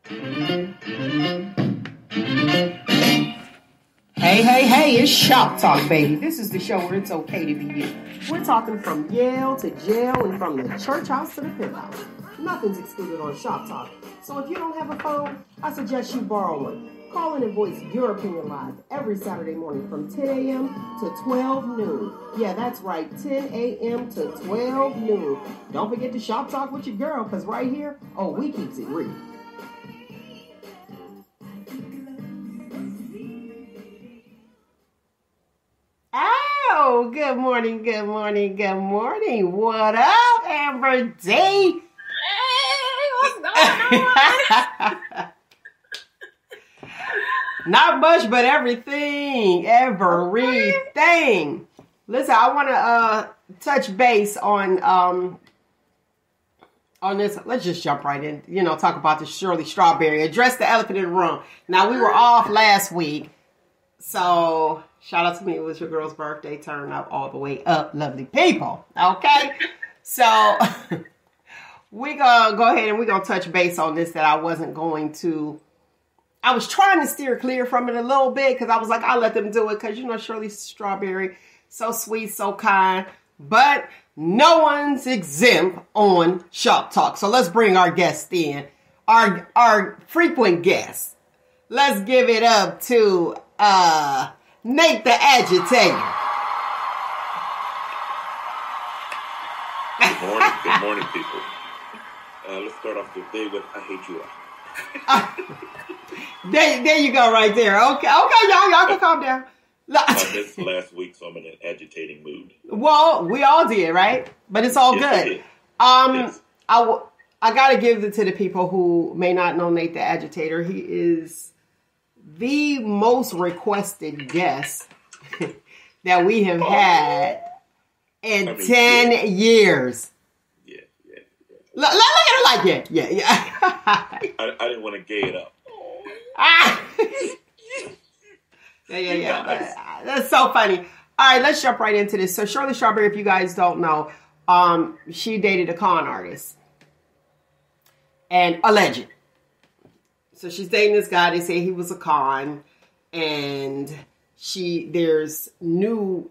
Hey, it's Shop Talk, baby. This is the show where it's okay to be you. We're talking from Yale to jail and from the church house to the penthouse. Nothing's excluded on Shop Talk. So if you don't have a phone, I suggest you borrow one. Call in and voice your opinion live every Saturday morning from 10 a.m. to 12 noon. Yeah, that's right, 10 a.m. to 12 noon. Don't forget to Shop Talk with your girl, because right here, we keeps it real. Oh, good morning. What up, AmberDee? Hey, what's going on? Not much, but everything. Listen, I want to touch base on this. Let's just jump right in. Talk about the Shirley Strawberry. Address the elephant in the room. Now, we were off last week, so shout out to me. It was your girl's birthday. Turn up all the way up, lovely people. Okay, so we gonna go ahead and we're gonna touch base on this. That I wasn't going to. I was trying to steer clear from it a little bit because I was like, I'll let them do it because, Shirley Strawberry, so sweet, so kind. But no one's exempt on Shop Talk. So let's bring our guest in, our frequent guest. Let's give it up to Nate the Agitator. Good morning, people. Let's start off the day with I hate you all. There you go, right there. Okay, y'all can calm down. I missed last week, so I'm in an agitating mood. Well, we all did, right? But it's all good. Yes. I gotta give it to the people who may not know Nate the Agitator. He is the most requested guest that we have had in 10 years. Yeah. Look at her like, yeah. I didn't want to gay it up. Yeah. That's so funny. All right, let's jump right into this. So Shirley Strawberry, if you guys don't know, she dated a con artist. And alleged. So she's dating this guy. They say he was a con. And they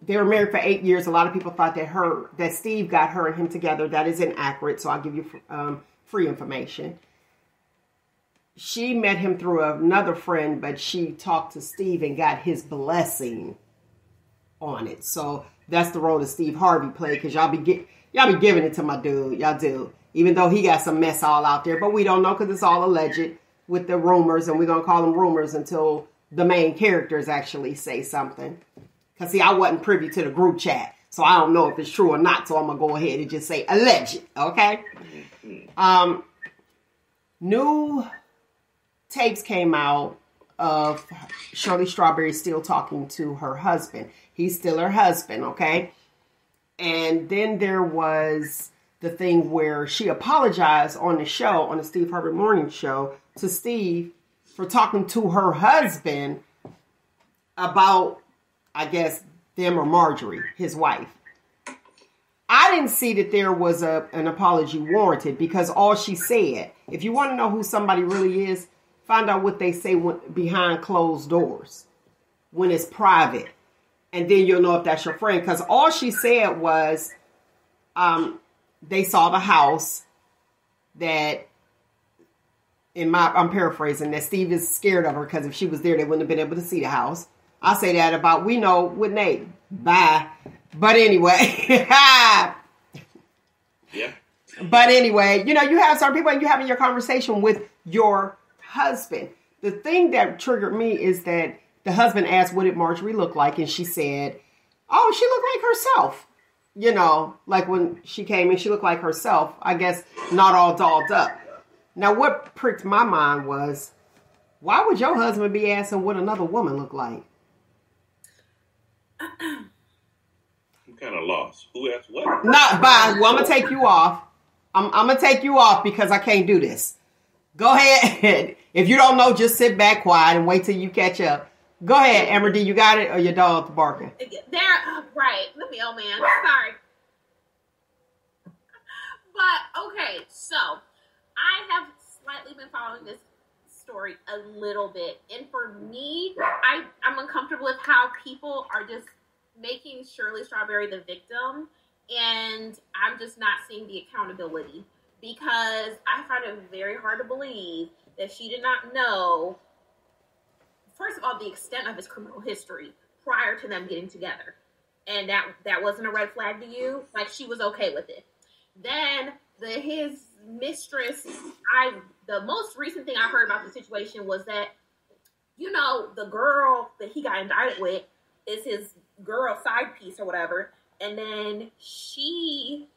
were married for 8 years. A lot of people thought that Steve got her and him together. That is inaccurate. So I'll give you free information. She met him through another friend, but she talked to Steve and got his blessing on it. So that's the role that Steve Harvey played, because y'all be giving it to my dude. Y'all do. Even though he got some mess all out there. But we don't know because it's all alleged with the rumors. And we're going to call them rumors until the main characters actually say something. Because, see, I wasn't privy to the group chat. So I don't know if it's true or not. So I'm going to go ahead and just say alleged. Okay? New tapes came out of Shirley Strawberry still talking to her husband. He's still her husband, okay? And then there was the thing where she apologized on the show, on the Steve Harvey Morning Show, to Steve for talking to her husband about, I guess, them or Marjorie, his wife. I didn't see that there was an apology warranted, because all she said, if you want to know who somebody really is, find out what they say behind closed doors when it's private. And then you'll know if that's your friend. Because all she said was they saw the house that, I'm paraphrasing, that Steve is scared of her because if she was there, they wouldn't have been able to see the house. I say that about, we know with Nate. Bye. But anyway. Yeah. But anyway, you have certain people and you're having your conversation with your husband. The thing that triggered me is that the husband asked, what did Marjorie look like? And she said, oh, she looked like herself. Like when she came in, she looked like herself. I guess not all dolled up. Now, what pricked my mind was, why would your husband be asking what another woman looked like? I'm kind of lost. Who asked what? Not by. Well, I'm going to take you off. I'm going to take you off because I can't do this. Go ahead. If you don't know, just sit back quiet and wait till you catch up. Go ahead, AmberDee. You got it, or your dog's barking? Right. Let me, oh man, sorry. But okay, so I have slightly been following this story a little bit. And for me, I'm uncomfortable with how people are just making Shirley Strawberry the victim. And I'm just not seeing the accountability. Because I find it very hard to believe that she did not know, first of all, the extent of his criminal history prior to them getting together. And that wasn't a red flag to you? Like, she was okay with it. Then his mistress, the most recent thing I heard about the situation was that, you know, the girl that he got indicted with is his girl side piece or whatever. And then she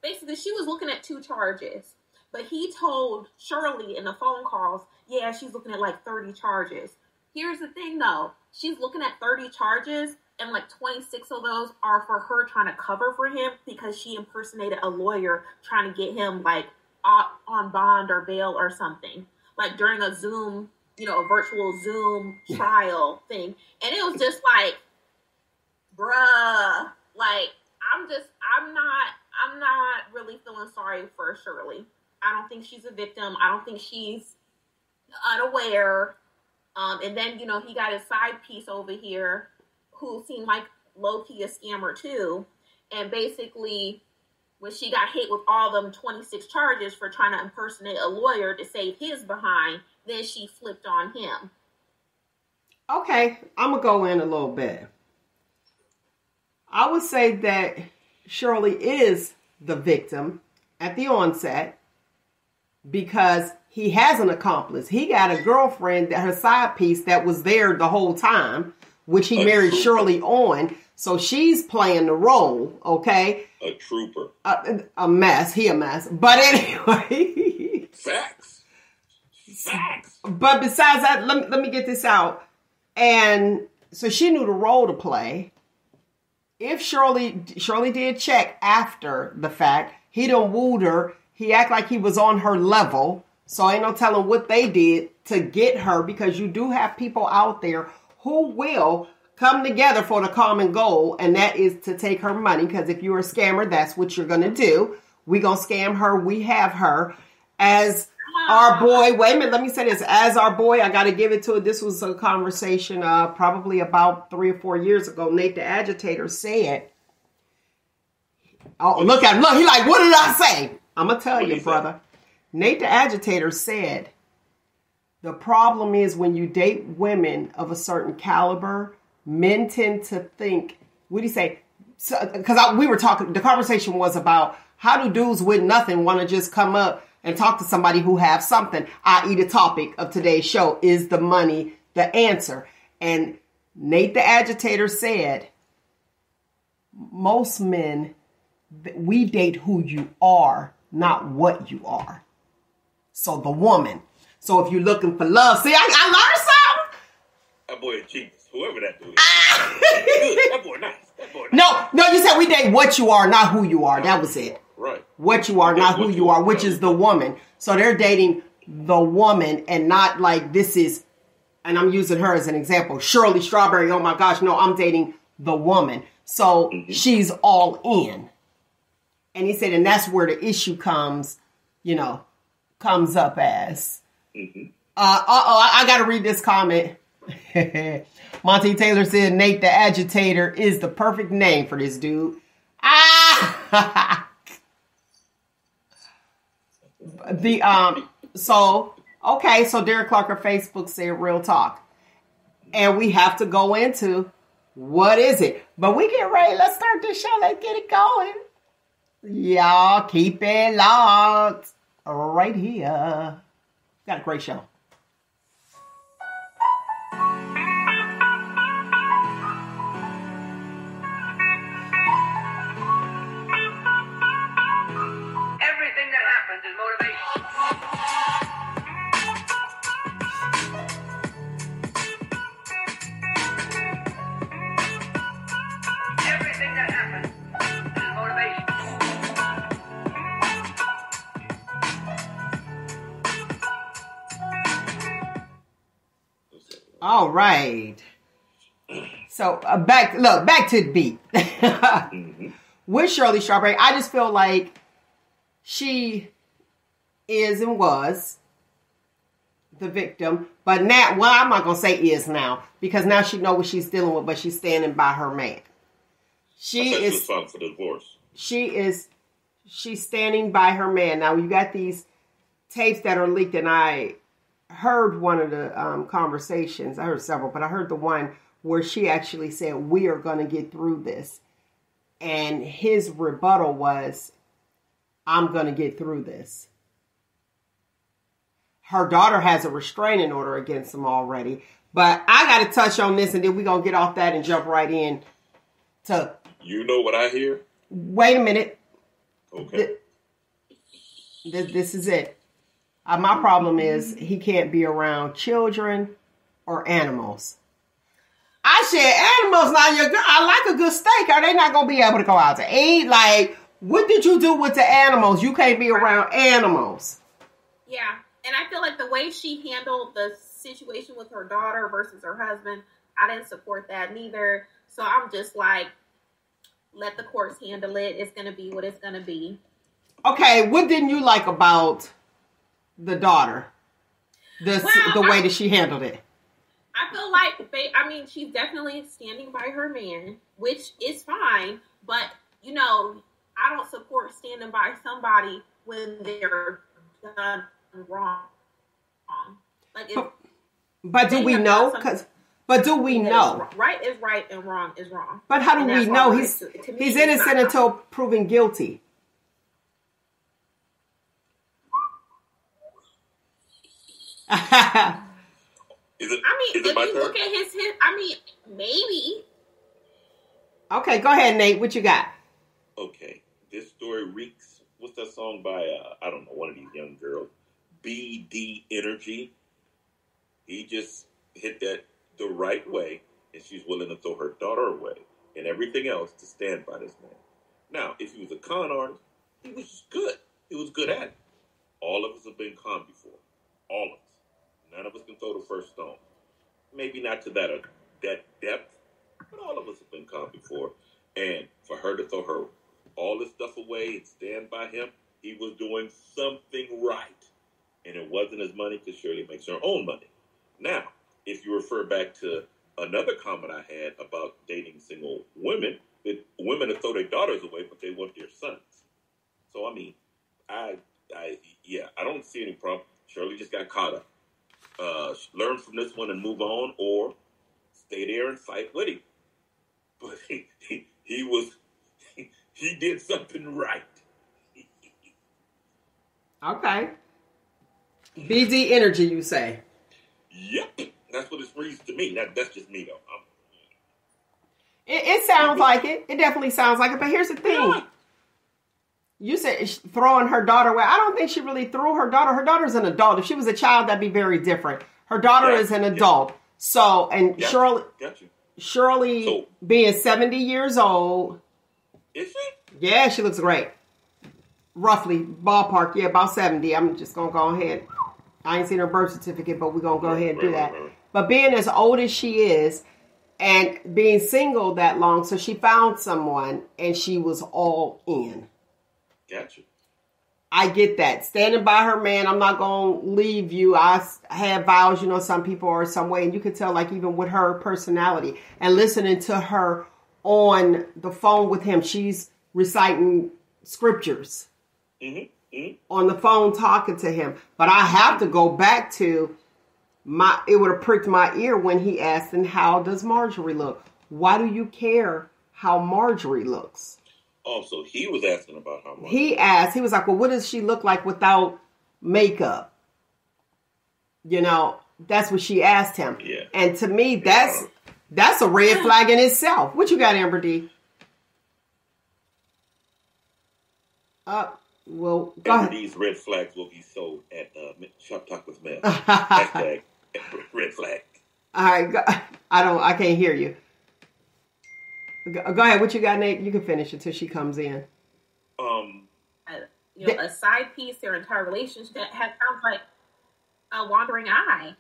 was looking at 2 charges. But he told Shirley in the phone calls, yeah, she's looking at like 30 charges. Here's the thing, though. She's looking at 30 charges, and like 26 of those are for her trying to cover for him because she impersonated a lawyer trying to get him like on bond or bail or something. Like during a Zoom, you know, a virtual Zoom trial thing. And it was just like, bruh, like, I'm not really feeling sorry for Shirley. I don't think she's a victim. I don't think she's unaware. And then, you know, he got his side piece over here who seemed like low-key a scammer too. And basically, when she got hit with all them 26 charges for trying to impersonate a lawyer to save his behind, then she flipped on him. Okay, I'm going to go in a little bit. I would say that Shirley is the victim at the onset because he has an accomplice. He got a girlfriend, her side piece, that was there the whole time, which he married Shirley on. So she's playing the role, okay? A trooper. A mess. He a mess. But anyway. Facts. But besides that, let me get this out. And so she knew the role to play. If Shirley did check after the fact, he done wooed her. He act like he was on her level. So ain't no telling what they did to get her, because you do have people out there who will come together for the common goal, and that is to take her money. Because if you're a scammer, that's what you're going to do. We going to scam her. We have her. As our boy, wait a minute, let me say this. As our boy, I got to give it to it. This was a conversation probably about 3 or 4 years ago. Nate the Agitator said, oh, look at him. Look, he like, what did I say? I'm going to tell you, brother. Nate the Agitator said, the problem is when you date women of a certain caliber, men tend to think, what do you say? Because we were talking, the conversation was about how do dudes with nothing want to just come up and talk to somebody who have something, i.e. the topic of today's show, is the money the answer? And Nate the Agitator said, most men, we date who you are, not what you are. So the woman. So if you're looking for love, see, I learned something. That boy is genius. Whoever that dude is. That boy nice. No, you said we date what you are, not who you are. That was it. Right. What you are, not who you are, which is the woman. So they're dating the woman and not like this is, and I'm using her as an example, Shirley Strawberry. Oh my gosh, no, I'm dating the woman. So she's all in. And he said, and that's where the issue comes up as. I got to read this comment. Monty Taylor said, Nate the Agitator is the perfect name for this dude. So Derek Clark of Facebook said real talk. And we have to go into what is it? But we get ready. Let's start this show. Let's get it going. Y'all keep it locked right here. Got a great show. Everything that happens is motivation. Everything that happens is motivation. All right. So back to the beat. With Shirley Strawberry, I just feel like she is and was the victim. But now, well, I'm not going to say is now, because now she knows what she's dealing with, but she's standing by her man. She's filing for divorce. She's standing by her man. Now, you got these tapes that are leaked, and I heard one of the conversations. I heard several, but I heard the one where she actually said, we are going to get through this. And his rebuttal was, I'm going to get through this. Her daughter has a restraining order against him already. But I got to touch on this, and then we're going to get off that and jump right in to... You know what I hear? Wait a minute. Okay. This is it. My problem is he can't be around children or animals. I said, animals, now your girl, I like a good steak. Are they not going to be able to go out to eat? Like, what did you do with the animals? You can't be around animals. Yeah. And I feel like the way she handled the situation with her daughter versus her husband, I didn't support that neither. So I'm just like, let the courts handle it. It's going to be what it's going to be. Okay, what didn't you like about the daughter? The way that she handled it? I feel like, she's definitely standing by her man, which is fine. But, I don't support standing by somebody when they're done wrong. Like, but do we know? But do we know? Right is right and wrong is wrong. But how do we know he's innocent until proven guilty? If you look at his, maybe. Okay, go ahead, Nate. What you got? Okay, this story reeks. What's that song by, I don't know, one of these young girls? BD Energy. He just hit that the right way, and she's willing to throw her daughter away and everything else to stand by this man. Now, if he was a con artist, he was good. He was good at it. All of us have been con before. All of us. None of us can throw the first stone. Maybe not to that depth, but all of us have been con before. And for her to throw her all this stuff away and stand by him, he was doing something right. And it wasn't his money, because Shirley makes her own money. Now, if you refer back to another comment I had about dating single women, that women that throw their daughters away, but they want their sons. So, I don't see any problem. Shirley just got caught up. Learn from this one and move on, or stay there and fight with him. But he did something right. Okay. BD Energy, you say? Yep. That's what it reads to me. That's just me, though. It sounds like it. It definitely sounds like it. But here's the thing. Yeah. You said throwing her daughter away. I don't think she really threw her daughter. Her daughter's an adult. If she was a child, that'd be very different. Her daughter is an adult. So, and Shirley being 70 years old. Is she? Yeah, she looks great. Roughly, ballpark, yeah, about 70. I'm just going to go ahead. I ain't seen her birth certificate, but we're going to go ahead and do that. Right. But being as old as she is and being single that long, so she found someone and she was all in. Gotcha. I get that. Standing by her man, I'm not going to leave you. I have vows, some people are some way. And you could tell, like, even with her personality and listening to her on the phone with him, she's reciting scriptures. Mm-hmm. Mm-hmm. On the phone talking to him. But I have to go back to it would have pricked my ear when he asked, and how does Marjorie look? Why do you care how Marjorie looks? Oh, so he was asking about how Marjorie He asked, he was like, well, what does she look like without makeup? That's what she asked him. Yeah. And to me, that's a red flag in itself. What you got, AmberDee? Well, go ahead. These red flags will be sold at Shop Talk with Mel. Hashtag red flag. All right, I can't hear you. Go ahead. What you got, Nate? You can finish until she comes in. A side piece, their entire relationship sounds like a wandering eye.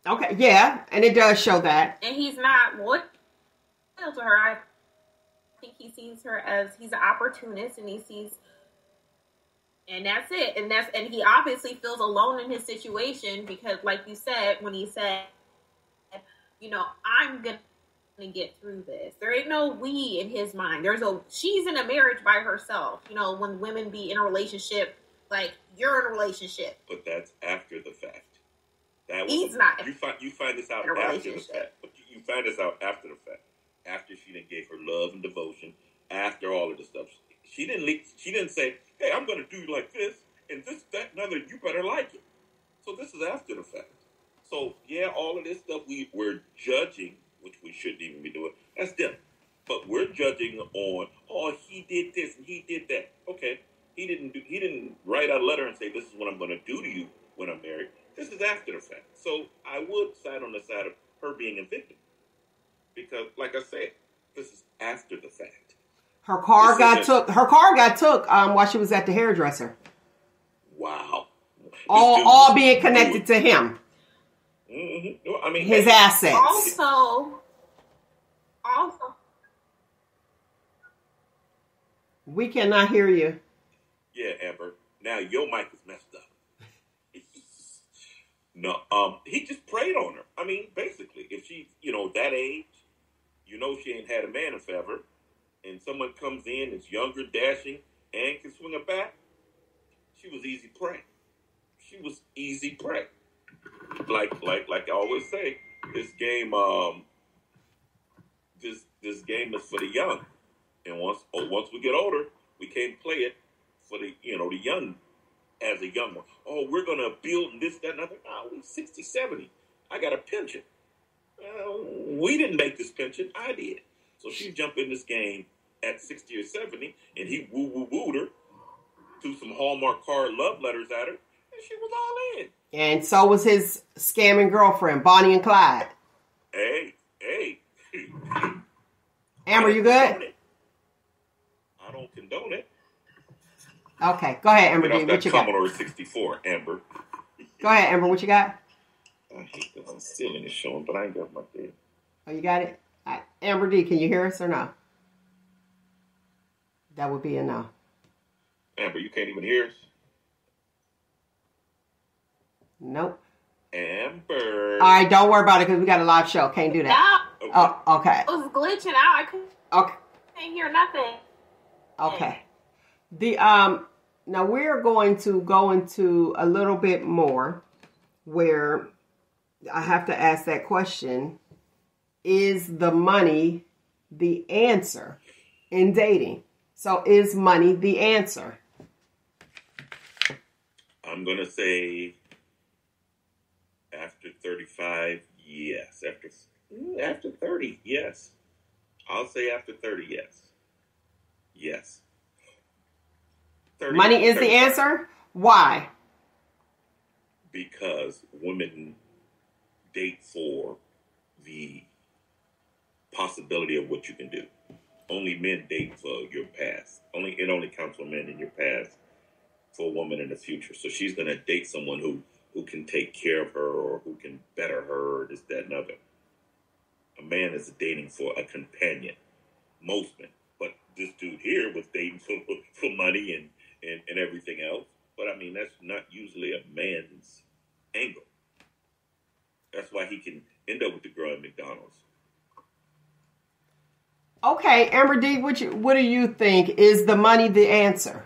Okay, yeah, and it does show that. And he's not loyal to her. I think he sees her as he's an opportunist, and he sees And that's it. And he obviously feels alone in his situation because, like you said, when he said, I'm gonna get through this. There ain't no we in his mind. She's in a marriage by herself. When women be in a relationship, like you're in a relationship. But that's after the fact. He's not. You find this out after the fact. But you find this out after the fact. After she didn't give her love and devotion. After all of this stuff, she didn't say, "Hey, I'm going to do you like this and this, that, and other. You better like it." So this is after the fact. So yeah, all of this stuff we're judging, which we shouldn't even be doing. That's them. But we're judging on, he did this and he did that. Okay, he didn't write out a letter and say, "This is what I'm going to do to you when I'm married." This is after the fact. So I would side on the side of her being a victim. Because, like I said, this is after the fact. Her car got took while she was at the hairdresser. Wow. All being connected to him. Mm-hmm. I mean, his assets. Also, we cannot hear you. Yeah, Amber. Now your mic is messed up. No, he just preyed on her. I mean, basically, if she's, that age, she ain't had a man in forever, and someone comes in that's younger, dashing, and can swing a bat, she was easy prey. She was easy prey. Like I always say, this game, this game is for the young, and once we get older, we can't play it for the the young. As a young one, we're going to build this, that, and other. No, we're 60, 70. I got a pension. We didn't make this pension. I did. So she jumped in this game at 60 or 70, and he wooed her, threw some Hallmark card love letters at her, and she was all in. And so was his scamming girlfriend, Bonnie and Clyde. Hey. Amber, you good? I don't condone it. Okay, go ahead, AmberDee. What you got? Commodore 64, Amber. Go ahead, Amber. What you got? I hate that I'm stealing this showing, but I ain't got my thing. Oh, you got it? All right. AmberDee, can you hear us or no? That would be a no. Amber, you can't even hear us? Nope. Amber. All right, don't worry about it because we got a live show. Can't do that. No. Okay. Oh, okay. I was glitching out. I couldn't hear nothing. Okay. Now we're going to go into a little bit more where I have to ask that question. Is the money the answer in dating? So is money the answer? I'm going to say after 35, yes. After 30, yes. I'll say after 30, yes. Yes. 30, Money is 35. the answer? Why? Because women date for the possibility of what you can do. Only men date for your past. It only counts for men in your past for a woman in the future. So she's going to date someone who can take care of her or who can better her or this, that, and other. A man is dating for a companion. Most men. But this dude here was dating for money and everything else. But, I mean, that's not usually a man's angle. That's why he can end up with the girl at McDonald's. Okay, AmberDee, what do you think? Is the money the answer?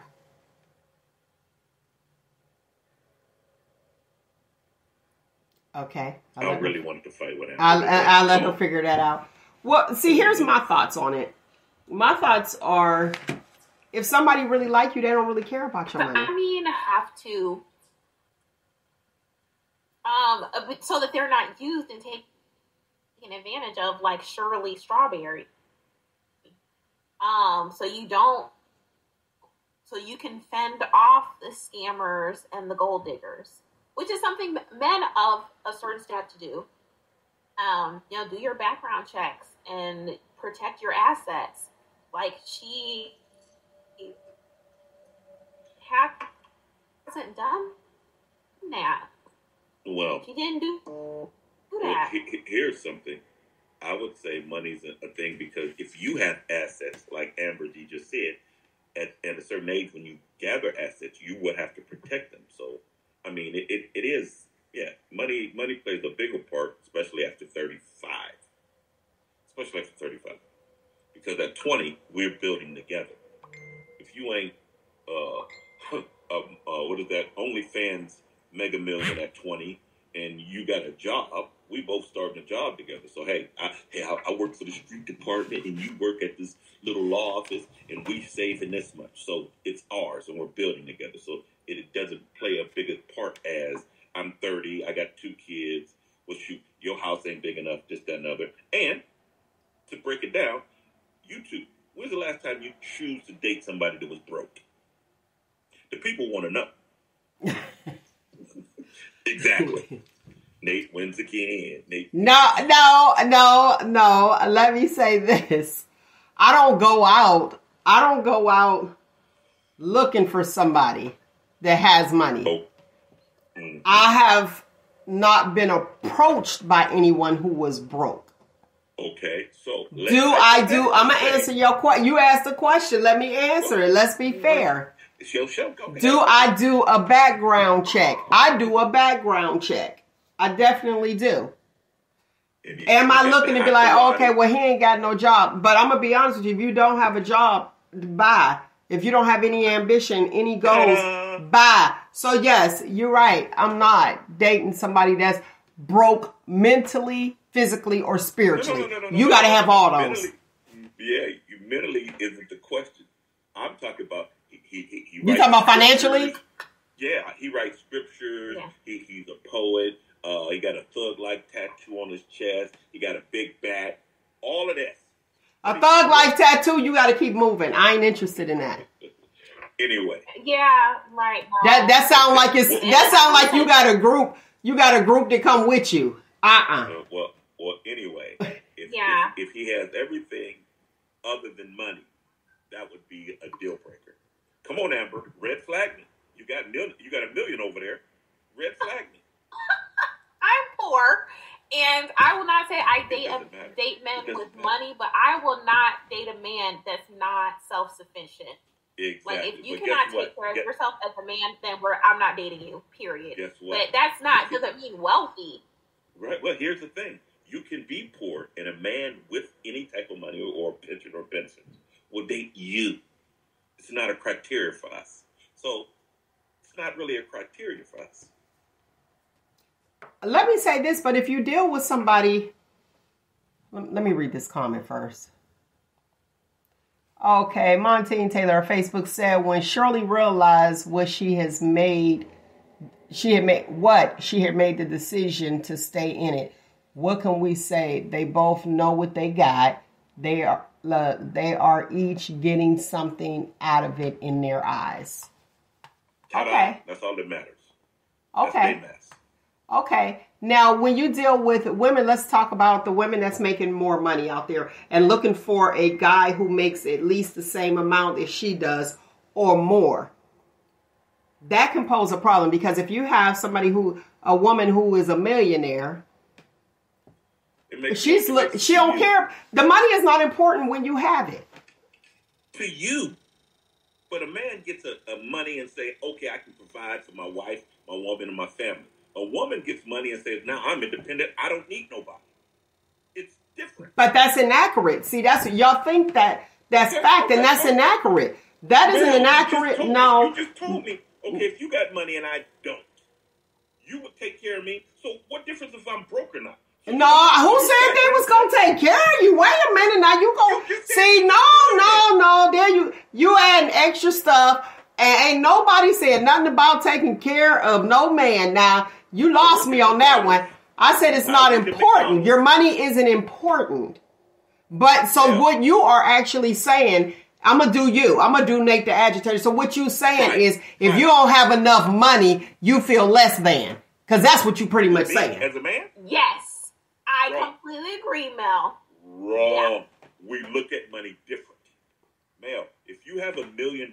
Okay. I really wanted to fight with him. I'll let her figure that out. Well, see, here's my thoughts on it. My thoughts are, if somebody really like you, they don't really care about your money. I mean, have to, so that they're not used and taken advantage of, like Shirley Strawberry. So you can fend off the scammers and the gold diggers, which is something men of a certain stat to do. Do your background checks and protect your assets. Like she hasn't done that. Well, she didn't do that. Here's something. I would say money's a thing because if you have assets, like AmberDee just said, at a certain age, when you gather assets, you would have to protect them. So, I mean, it is, yeah, money plays a bigger part, especially after 35. Especially after 35. Because at 20, we're building together. If you ain't, what is that, OnlyFans Mega Million at 20, and you got a job, we both starting a job together. So, hey, I work for the street department, and you work at this little law office, and we saving this much. So it's ours, and we're building together. So it doesn't play a bigger part as I'm 30, I got 2 kids. Well, shoot, your house ain't big enough, this, that, and other. And to break it down, you two, when's the last time you choose to date somebody that was broke? The people want to know. Exactly. Nate wins again. No. Let me say this. I don't go out looking for somebody that has money. Oh. Mm-hmm. I have not been approached by anyone who was broke. Okay, so I'm gonna answer your question. You asked the question. Let me answer it. Let's be fair. It's your show. Go ahead. Do I do a background check? I do a background check. I definitely do. Am I looking to be like, okay, well, he ain't got no job? But I'm going to be honest with you. If you don't have a job, bye. If you don't have any ambition, any goals, bye. So, yes, you're right. I'm not dating somebody that's broke mentally, physically, or spiritually. You got to have all those. Mentally isn't the question. I'm talking about you talking about financially? Yeah, he writes scriptures. Yeah. He's a poet. He got a thug-like tattoo on his chest. He got a big bat. All of this. A thug-like tattoo, you got to keep moving. I ain't interested in that. Anyway. Yeah, right. That sound like you got a group. You got a group that come with you. Well, anyway, if he has everything other than money, that would be a deal breaker. Come on, Amber, red flag me. You got $1 million over there. Red flag me. I'm poor, and I will not say I date men with money, but I will not date a man that's not self-sufficient. Exactly. Like, if you cannot take care of yourself as a man, then I'm not dating you, period. Guess what? But doesn't mean wealthy. Right. Well, here's the thing. You can be poor, and a man with any type of money or pension or pensions will date you. It's not a criteria for us. So, it's not really a criteria for us. Let me say this, but if you deal with somebody... Let me read this comment first. Okay, Montine Taylor on Facebook said, when Shirley realized what she had made the decision to stay in it. What can we say? They both know what they got. They are each getting something out of it in their eyes. Okay. That's all that matters. Okay. Okay. Now, when you deal with women, let's talk about the women that's making more money out there and looking for a guy who makes at least the same amount as she does or more. That can pose a problem, because if you have a woman who is a millionaire, she don't care. The money is not important when you have it. To you. But a man gets a money and say, okay, I can provide for my wife, my woman, and my family. A woman gets money and says, now I'm independent. I don't need nobody. It's different. But that's inaccurate. See, y'all think that's fact, and that's inaccurate. That isn't inaccurate. No. You just told me, okay, if you got money and I don't, you would take care of me. So what difference if I'm broke or not? No, who said they was gonna take care of you? Wait a minute, now you go see. No. There you adding extra stuff, and ain't nobody said nothing about taking care of no man. Now you lost me on that one. I said it's not important. Your money isn't important. But so what you are actually saying, I'm gonna do you. I'm gonna do Nate the Agitator. So what you saying is, if you don't have enough money, you feel less than, because that's what you pretty much saying. As a man, yes. I completely agree, Mel. Wrong. Yeah. We look at money different. Mel, if you have $1 million,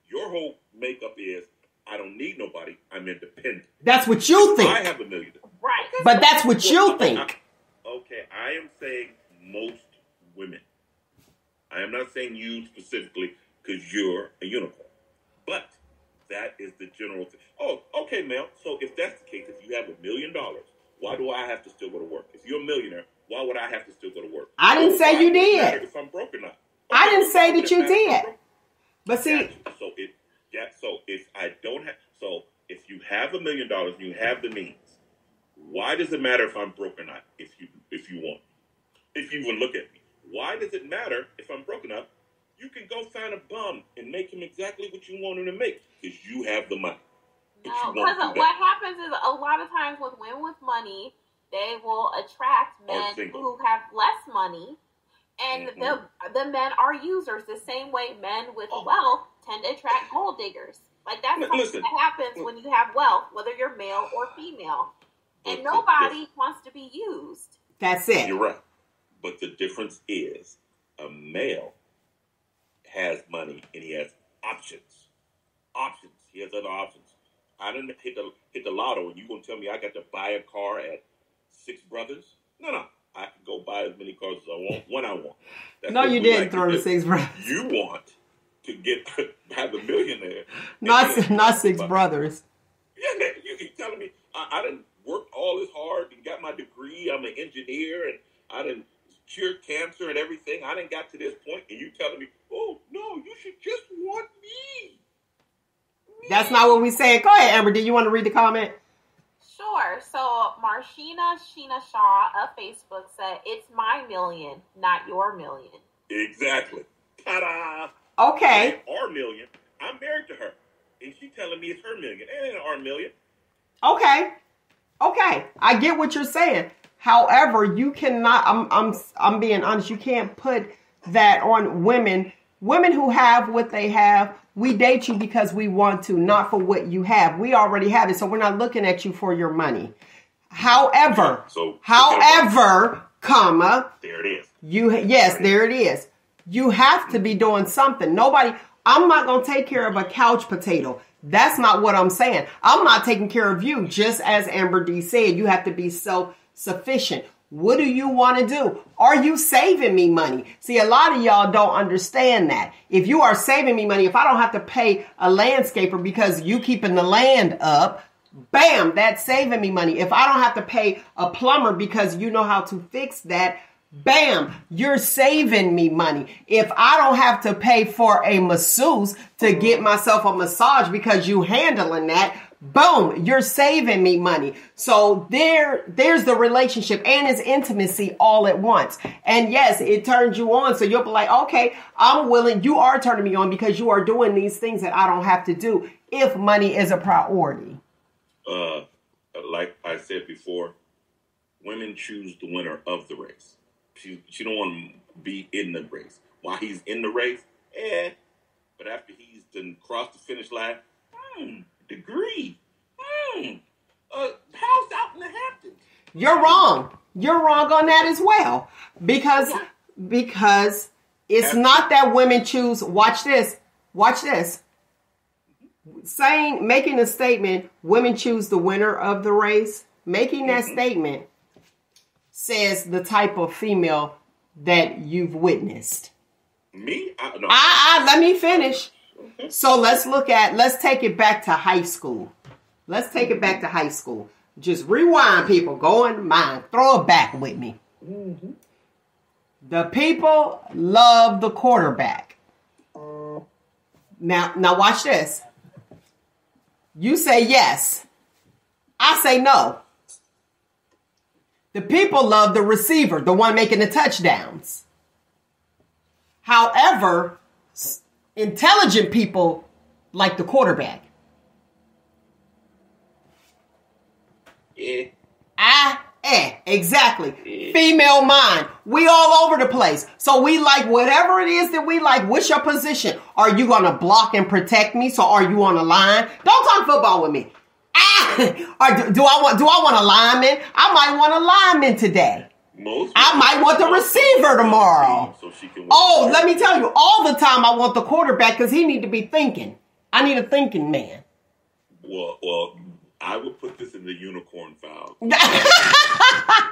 your whole makeup is, I don't need nobody. I'm independent. That's what you think. I have $1 million. Right. But that's what you think. I am saying most women. I am not saying you specifically, because you're a unicorn. But that is the general thing. Oh, okay, Mel. So if that's the case, if you have $1 million, why do I have to still go to work? If you're a millionaire, why would I have to still go to work? I didn't say you did. If I'm broke or not. I didn't say that you did. But see, so if you have $1 million and you have the means, why does it matter if I'm broke or not? If you even look at me, why does it matter if I'm broke enough? You can go find a bum and make him exactly what you want him to make because you have the money. No, because what happens is a lot of times with women with money, they will attract men who have less money, and the men are users. The same way men with wealth tend to attract gold diggers. Like that's something that happens when you have wealth, whether you're male or female, and nobody wants to be used. That's it. You're right, but the difference is a male has money and he has options. He has other options. I didn't hit the lotto, and you gonna tell me I got to buy a car at Six Brothers? No. I can go buy as many cars as I want when I want. That's no, you didn't throw the Six Brothers. You want to have a millionaire. Not Six Brothers. Yeah, you telling me I done worked all this hard and got my degree. I'm an engineer, and I done cured cancer and everything. I done got to this point, and you telling me, oh no, you should just want me. That's not what we said. Go ahead, Amber. Do you want to read the comment? Sure. So Marshina Sheena Shaw of Facebook said, "It's my million, not your million." Exactly. Ta-da. Okay. It's our million. I'm married to her, and she's telling me it's her million. It ain't our million. Okay. I get what you're saying. However, you cannot. I'm being honest. You can't put that on women. Women who have what they have. We date you because we want to, not for what you have. We already have it, so we're not looking at you for your money. However, comma. There it is. There it is. You have to be doing something. I'm not going to take care of a couch potato. That's not what I'm saying. I'm not taking care of you. Just as AmberDee said, you have to be self-sufficient. What do you want to do? Are you saving me money? See, a lot of y'all don't understand that. If you are saving me money, if I don't have to pay a landscaper because you keeping the land up, bam, that's saving me money. If I don't have to pay a plumber because you know how to fix that, bam, you're saving me money. If I don't have to pay for a masseuse to get myself a massage because you handling that, boom, you're saving me money. So there's the relationship, and it's intimacy all at once. And yes, it turns you on. So you'll be like, okay, I'm willing. You are turning me on because you are doing these things that I don't have to do if money is a priority. Like I said before, women choose the winner of the race. She don't want to be in the race. While he's in the race, but after he's done crossed the finish line, degree, house out in the Hamptons. You're wrong. You're wrong on that as well. Because it's not that women choose. Watch this. Making a statement, women choose the winner of the race. Making that statement says the type of female that you've witnessed. Me? Let me finish. So let's take it back to high school. Just rewind, people. Go in mind. Throw it back with me. Mm-hmm. The people love the quarterback. Now watch this. You say yes. I say no. The people love the receiver, the one making the touchdowns. However, intelligent people like the quarterback. Yeah. Exactly. Yeah. Female mind. We all over the place. So we like whatever it is that we like. What's your position? Are you going to block and protect me? So are you on the line? Don't talk football with me. Or do I want a lineman? I might want a lineman today. I might want the receiver tomorrow. So she can let me tell you, all the time I want the quarterback because he need to be thinking. I need a thinking man. Well, I would put this in the unicorn file.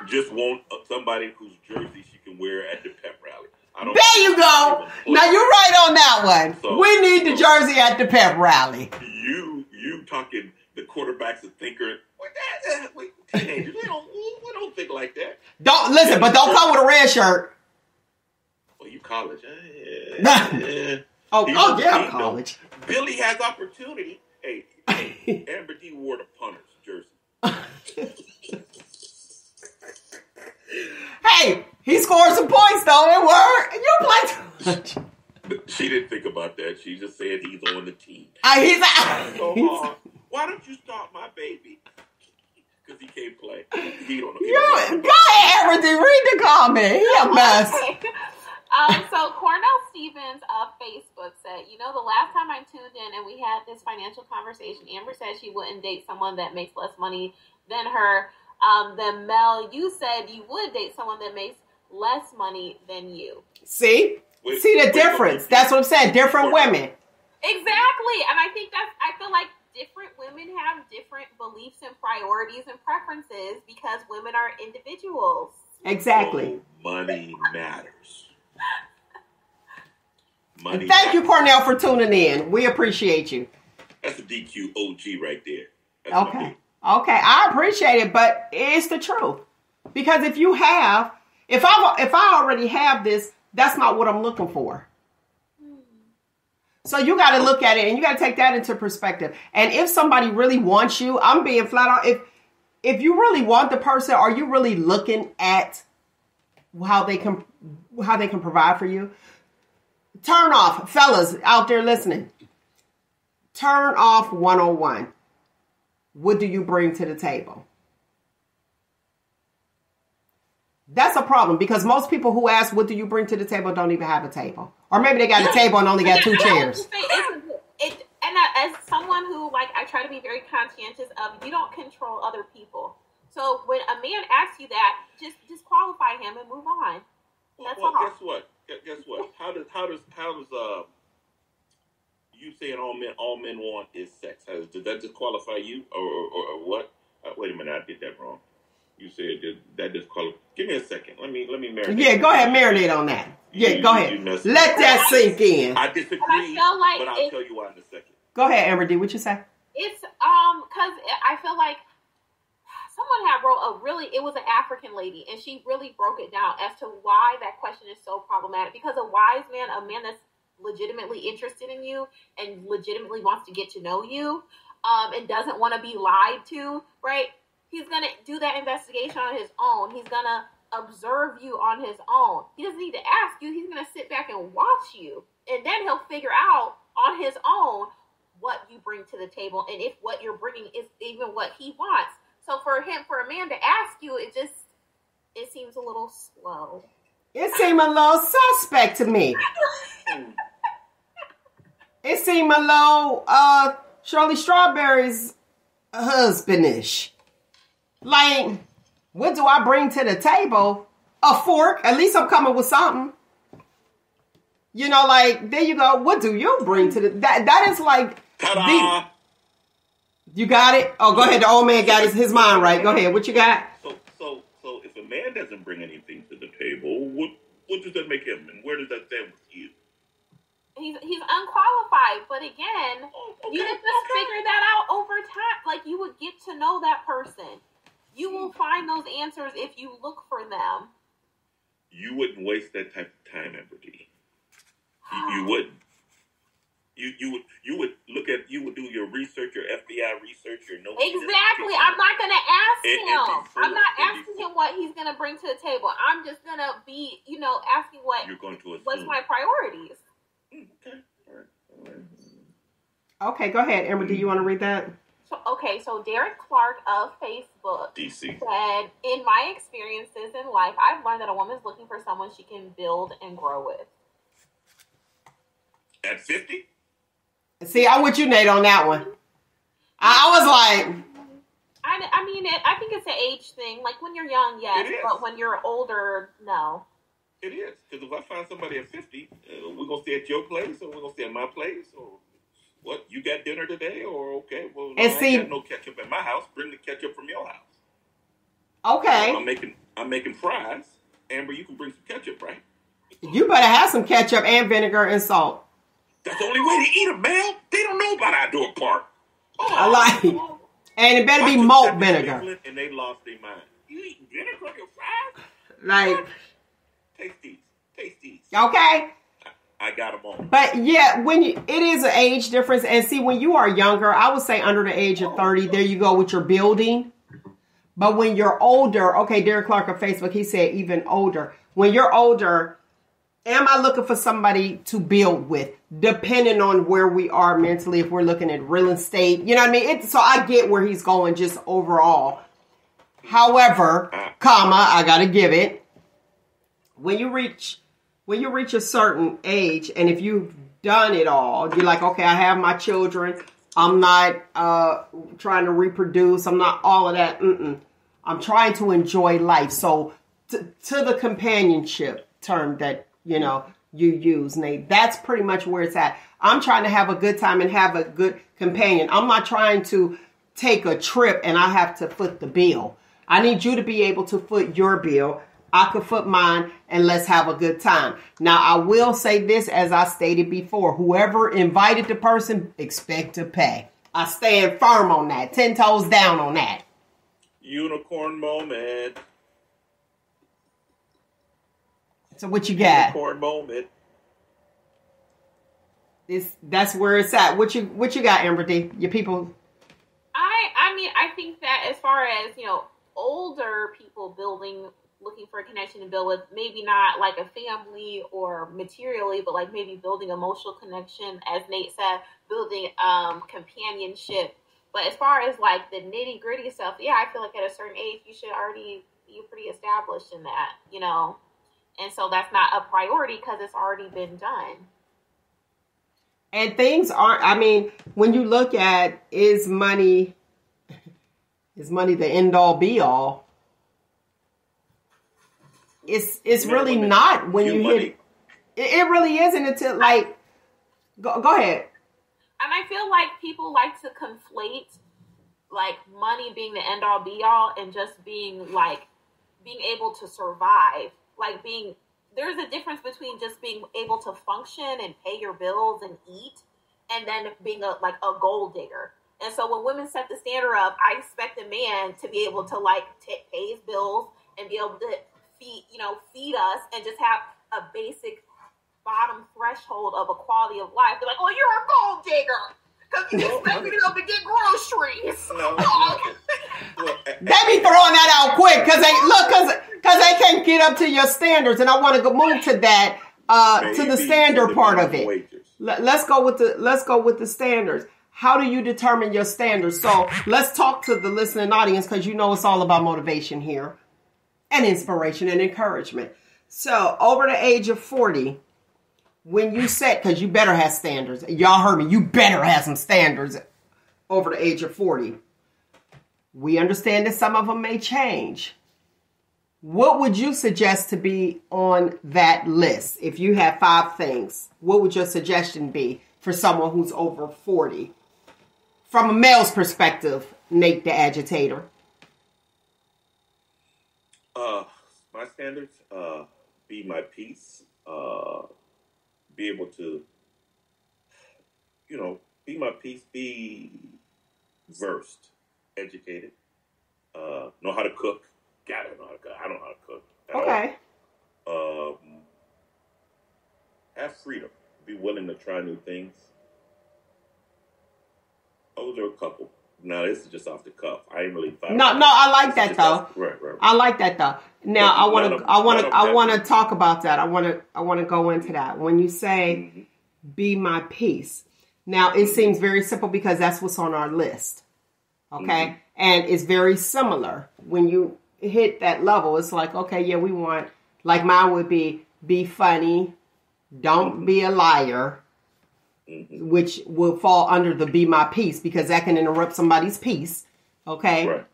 Just want somebody whose jersey she can wear at the pep rally. There you go. Now you're right on that one. So, we need the jersey at the pep rally. You talking the quarterback's a thinker. Teenagers, we don't think like that. Don't listen, but don't come with a red shirt. Well, you college. Yeah, college. Billy has opportunity. Hey, AmberDee wore the punter's jersey. Hey, he scored some points though. It worked. You play too much. She didn't think about that. She just said he's on the team. Why don't you start my baby? Because he can't play. He don't know. Go ahead, AmberDee. Read the comment. He a mess. So Cornell Stevens of Facebook said, the last time I tuned in and we had this financial conversation, Amber said she wouldn't date someone that makes less money than her. Then Mel, you said you would date someone that makes less money than you. See the difference. That's what I'm saying. Different women. Exactly. And I feel like different women have different beliefs and priorities and preferences because women are individuals. Exactly. So money matters. Thank you, Cornell, for tuning in. We appreciate you. That's a DQ OG right there. Okay, I appreciate it, but it's the truth. Because if I already have this, that's not what I'm looking for. So you got to look at it and you got to take that into perspective. And if somebody really wants you, I'm being flat out. If you really want the person, are you really looking at how they can provide for you? Turn off, fellas out there listening. Turn off 101. What do you bring to the table? That's a problem because most people who ask, what do you bring to the table, don't even have a table. Or maybe they got a table and only got 2 chairs. And as someone who, I try to be very conscientious of, you don't control other people. So when a man asks you that, just disqualify him and move on. That's all. Guess what? How does you saying all men want is sex? Does that disqualify you or what? Wait a minute, I did that wrong. You said that disqualify. Give me a second. Let me marinate. Yeah, go ahead, marinate on that. Yeah, go ahead. Let that sink in. I disagree, but I'll tell you why in a second. Go ahead, AmberDee. What you say? It's because I feel like someone had it was an African lady, and she really broke it down as to why that question is so problematic. Because a wise man, a man that's legitimately interested in you and legitimately wants to get to know you, and doesn't want to be lied to, right? He's going to do that investigation on his own. He's going to observe you on his own. He doesn't need to ask you. He's going to sit back and watch you. And then he'll figure out on his own what you bring to the table and if what you're bringing is even what he wants. So for a man to ask you, it seems a little slow. It seemed a little suspect to me. It seemed a little Shirley Strawberry's husbandish. Like, what do I bring to the table? A fork. At least I'm coming with something. There you go. What do you bring to the... That is like... Ta-da! You got it? Oh, go ahead. The old man got his mind right. Go ahead. What you got? So if a man doesn't bring anything to the table, what does that make him? And where does that stand with you? He's unqualified, but again, you would just figure that out over time. Like, you would get to know that person. You will find those answers if you look for them. You wouldn't waste that type of time, AmberDee. You wouldn't. You would do your research, your FBI research, your notes. Exactly. I'm not going to ask him. I'm not asking him what he's going to bring to the table. I'm just going to be, asking what you're going to assume. What's my priorities. Okay. All right. Okay, go ahead, Amber. Do you want to read that? So Derek Clark of Facebook DC said, in my experiences in life, I've learned that a woman's looking for someone she can build and grow with. At 50? See, I'm with you, Nate, on that one. I was like... I think it's an age thing. Like, when you're young, yes. But when you're older, no. It is. Because if I find somebody at 50, we're going to stay at your place, or we're going to stay at my place, or... What, you got dinner today? Or, okay, well, no, I got no ketchup at my house. Bring the ketchup from your house. Okay. I'm making fries. Amber, you can bring some ketchup, right? You better have some ketchup and vinegar and salt. That's the only way to eat them, man. They don't know about outdoor park. Oh, I like it. And it better be malt vinegar. And they lost their mind. You eating vinegar on your fries? Like, taste these. Taste these. Okay. I got them on. But yeah, it is an age difference. And see, when you are younger, I would say under the age of 30, there you go with your building. But when you're older, okay, Derek Clark on Facebook, he said even older. When you're older, am I looking for somebody to build with? Depending on where we are mentally, if we're looking at real estate, you know what I mean? So I get where he's going just overall. However, I got to give it. When you reach a certain age, and if you've done it all, you're like, okay, I have my children. I'm not trying to reproduce. I'm not all of that. I'm trying to enjoy life. So to the companionship term that, you use, Nate, that's pretty much where it's at. I'm trying to have a good time and have a good companion. I'm not trying to take a trip and I have to foot the bill. I need you to be able to foot your bill. I could foot mine and let's have a good time. Now, I will say this, as I stated before, whoever invited the person, expect to pay. I stand firm on that. 10 toes down on that. Unicorn moment. So what you got? Unicorn moment. That's where it's at. What you got, AmberDee? Your people. I think that as far as, older people looking for a connection to build with, maybe not like a family or materially, but like maybe building emotional connection, as Nate said, building companionship. But as far as like the nitty gritty stuff, yeah, I feel like at a certain age you should already be pretty established in that, and so that's not a priority because it's already been done. And things aren't, when you look at is money the end all be all? It's really not when you hit it. It really isn't until like, go ahead. And I feel like people like to conflate like money being the end all be all and just being able to survive. There's a difference between just being able to function and pay your bills and eat, and then being a gold digger. And so when women set the standard up, I expect a man to be able to pay his bills and be able to feed us and just have a basic bottom threshold of a quality of life. They're like, oh, you're a gold digger because you expect me to go to get groceries. They be throwing that out quick because they can't get up to your standards, and I want to move to that to the standard part of it. Let's go with the standards. How do you determine your standards? So let's talk to the listening audience because it's all about motivation here and inspiration and encouragement. So over the age of 40, when you set, because you better have standards. Y'all heard me. You better have some standards over the age of 40. We understand that some of them may change. What would you suggest to be on that list? If you had 5 things, what would your suggestion be for someone who's over 40? From a male's perspective, Nate the Agitator. My standards, be my peace, be able to, be my peace, be versed, educated, know how to cook. Gotta know how to cook. I don't know how to cook. Okay. Have freedom. Be willing to try new things. Those are a couple. Now this is just off the cuff. I ain't really thought. No, I like that though. Right. I like that though. Now I want to talk about that. I want to go into that. When you say be my peace. Now it seems very simple because that's what's on our list. Okay? And it's very similar. When you hit that level, it's like, okay, yeah, we want, like mine would be funny, don't be a liar, which will fall under the be my peace because that can interrupt somebody's peace. Okay. Right.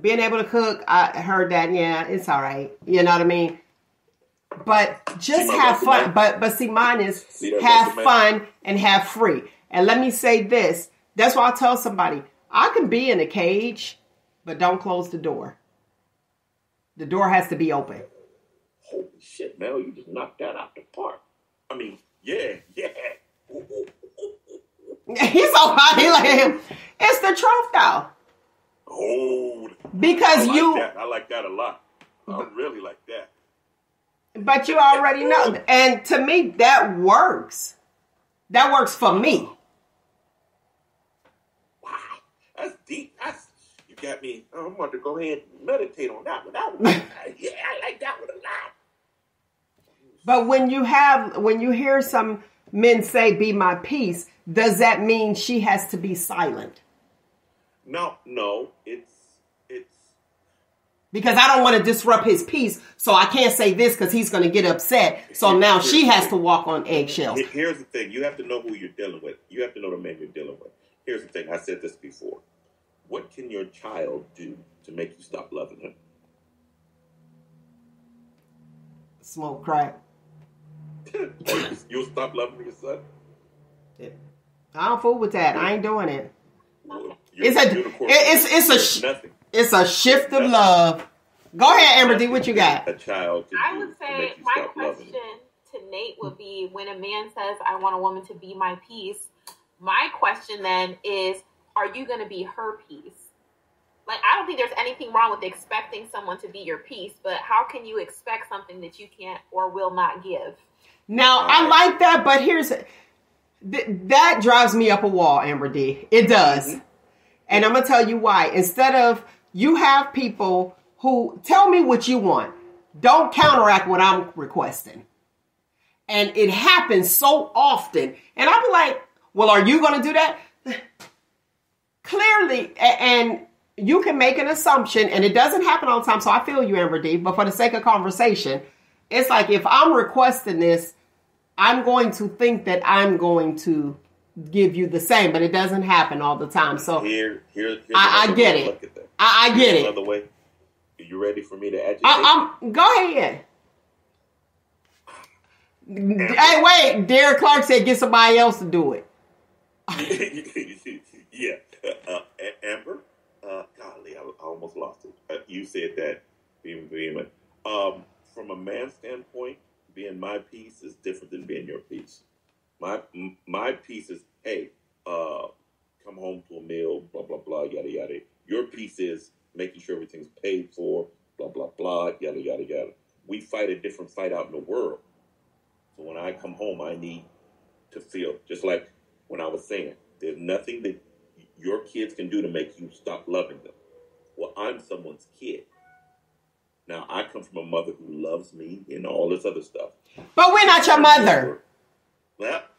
Being able to cook, I heard that. Yeah, it's all right. You know what I mean? But just have fun. But see, mine is have fun and have free. And let me say this. That's why I tell somebody, I can be in a cage, but don't close the door. The door has to be open. Holy shit, Mel, you just knocked that out the park. I mean, yeah. He's so hot. He like him. It's the truth, though. Oh, because I like that a lot. I really like that. But you already know, and to me, that works. That works for me. Wow, that's deep. You got me. I'm about to go ahead and meditate on that one. Yeah, I like that one a lot. But when you hear some men say, "Be my peace," does that mean she has to be silent? No, it's because I don't want to disrupt his peace, so I can't say this because he's going to get upset. So now she has to walk on eggshells. Here's the thing: you have to know who you're dealing with. You have to know the man you're dealing with. Here's the thing: I said this before. What can your child do to make you stop loving him? Smoke crack. You'll stop loving your son? Yeah. I don't fool with that. I ain't doing it. Well, it's a shift of love. Go ahead, AmberDee. What you got? A child. I would say my question to Nate would be: when a man says, "I want a woman to be my peace," my question then is, are you going to be her peace? Like, I don't think there's anything wrong with expecting someone to be your peace, but how can you expect something that you can't or will not give? Now, I like that, but that drives me up a wall, AmberDee. It does. Mm-hmm. And I'm going to tell you why. Instead of, you have people who tell me what you want. Don't counteract what I'm requesting. And it happens so often. And I'll be like, well, are you going to do that? Clearly, and you can make an assumption, and it doesn't happen all the time, so I feel you, AmberDee, but for the sake of conversation, it's like if I'm requesting this, I'm going to think that I'm going to give you the same, but it doesn't happen all the time. So here's I get it. I get it. Another way. Are you ready for me to agitate? Go ahead. Hey, wait. Derek Clark said get somebody else to do it. Yeah. Amber? Golly, I almost lost it. You said that being vehement. From a man's standpoint, being my peace is different than being your peace. My peace is, hey, come home to a meal, blah, blah, blah, yada, yada. Your peace is making sure everything's paid for, blah, blah, blah, yada, yada, yada. We fight a different fight out in the world. So when I come home, I need to feel, just like when I was saying, there's nothing that your kids can do to make you stop loving them. Well, I'm someone's kid. Now, I come from a mother who loves me and all this other stuff. But we're not your mother. But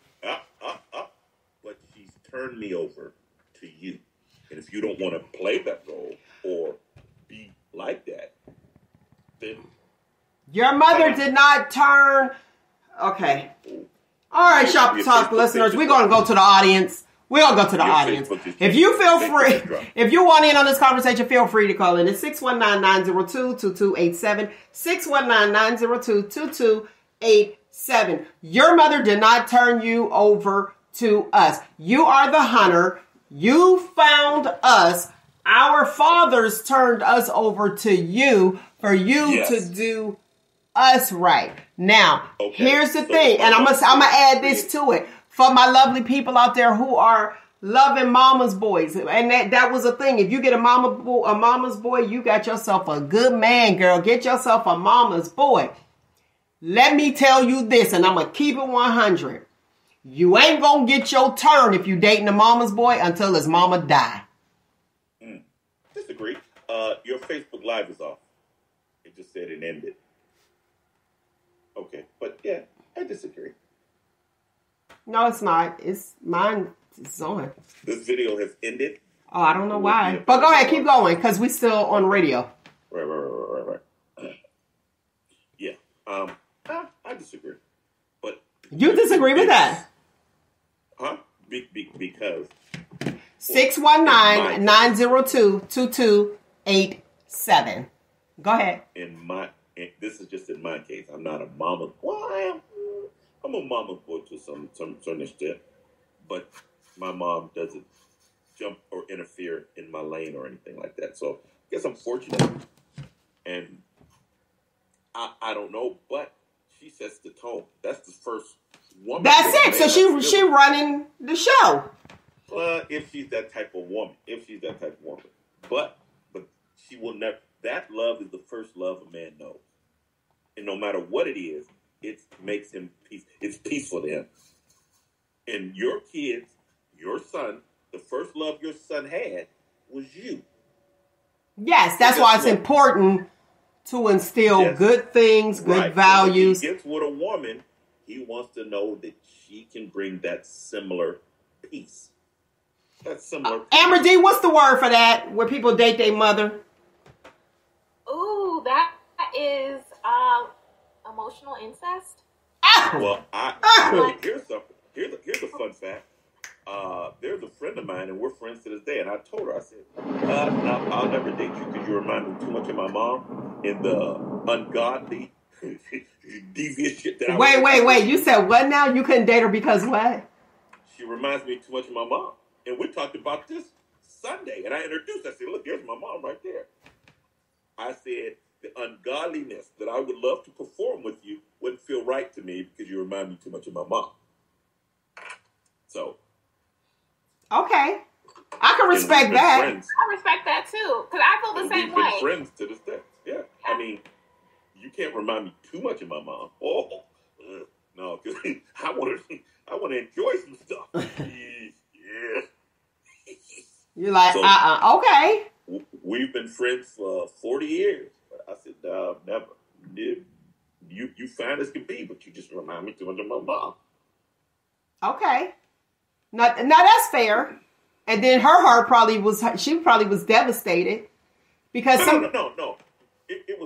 she's turned me over to you. And if you don't want to play that role or be like that, then... Your mother did not turn... Okay. All right, Shop Talk listeners, we're going to go to the audience. We're going to go to the audience. If you feel free, if you want in on this conversation, feel free to call in. It's 619-902-2287. 619-902-2287. Your mother did not turn you over to us. You are the hunter. You found us. Our fathers turned us over to you for you to do us right. Now, here's the thing, and I'm gonna add this to it. For my lovely people out there who are loving mama's boys. And that was a thing. If you get a mama's boy, you got yourself a good man, girl. Get yourself a mama's boy. Let me tell you this, and I'm going to keep it 100. You ain't going to get your turn if you dating a mama's boy until his mama die. Disagree. Your Facebook Live is off. It just said it ended. Okay. But yeah, I disagree. No, it's not. It's mine. It's on. This video has ended. Oh, I don't know why. But go ahead, keep going, because we still on radio. Right. Yeah. I disagree. But you disagree with that? Huh? Because 619-902-2287. Go ahead. This is just in my case. I'm not a mama's boy. I'm a mama's boy to some extent, but my mom doesn't jump or interfere in my lane or anything like that. So I guess I'm fortunate, and I don't know, but she sets the tone. That's the first woman. That's it. So she running the show. Well, if she's that type of woman, but she will never. That love is the first love a man knows, and no matter what it is, it makes him peace. It's peaceful to him. And your kids, your son, the first love your son had was you. Yes, that's why it's important to instill good things, good values. So when he gets with a woman, he wants to know that she can bring that similar peace. That's similar. AmberDee, what's the word for that? Where people date their mother? Ooh, that is emotional incest. Well, here's something. Here's a fun fact. There's a friend of mine, and we're friends to this day. And I told her, I said, "No, I'll never date you because you remind me too much of my mom in the ungodly, devious shit that I." Wait! You said what now? You couldn't date her because what? She reminds me too much of my mom, and we talked about this Sunday. And I introduced. I said, "Look, here's my mom right there." I said, "The ungodliness that I would love to perform with you wouldn't feel right to me because you remind me too much of my mom." So. Okay. I can respect that. Friends. I respect that too, because I feel the same way. We've been friends to this day. Yeah. I mean, you can't remind me too much of my mom. No, because I want to enjoy some stuff. Yeah. You're like, so, okay. We've been friends for 40 years. But I said, no, never. You fine as can be, but you just remind me too much of my mom. Okay. Now that's fair. And then her heart probably was devastated because no. It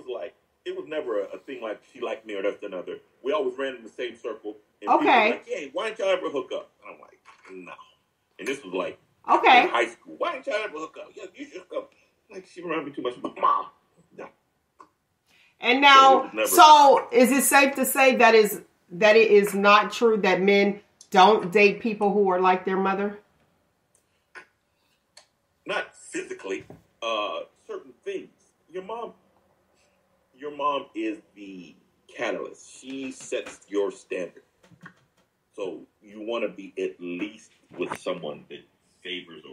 was never a thing like she liked me or that's another. We always ran in the same circle. And people were like, "Hey, why didn't y'all ever hook up?" And I'm like, "No." And this was like in high school. Why didn't y'all ever hook up? Yeah, you should hook up. Like she reminded me too much of my mom. No. And now, so is it safe to say that it is not true that men don't date people who are like their mother? Not physically. Certain things. Your mom is the catalyst. She sets your standard. So you want to be at least with someone that favors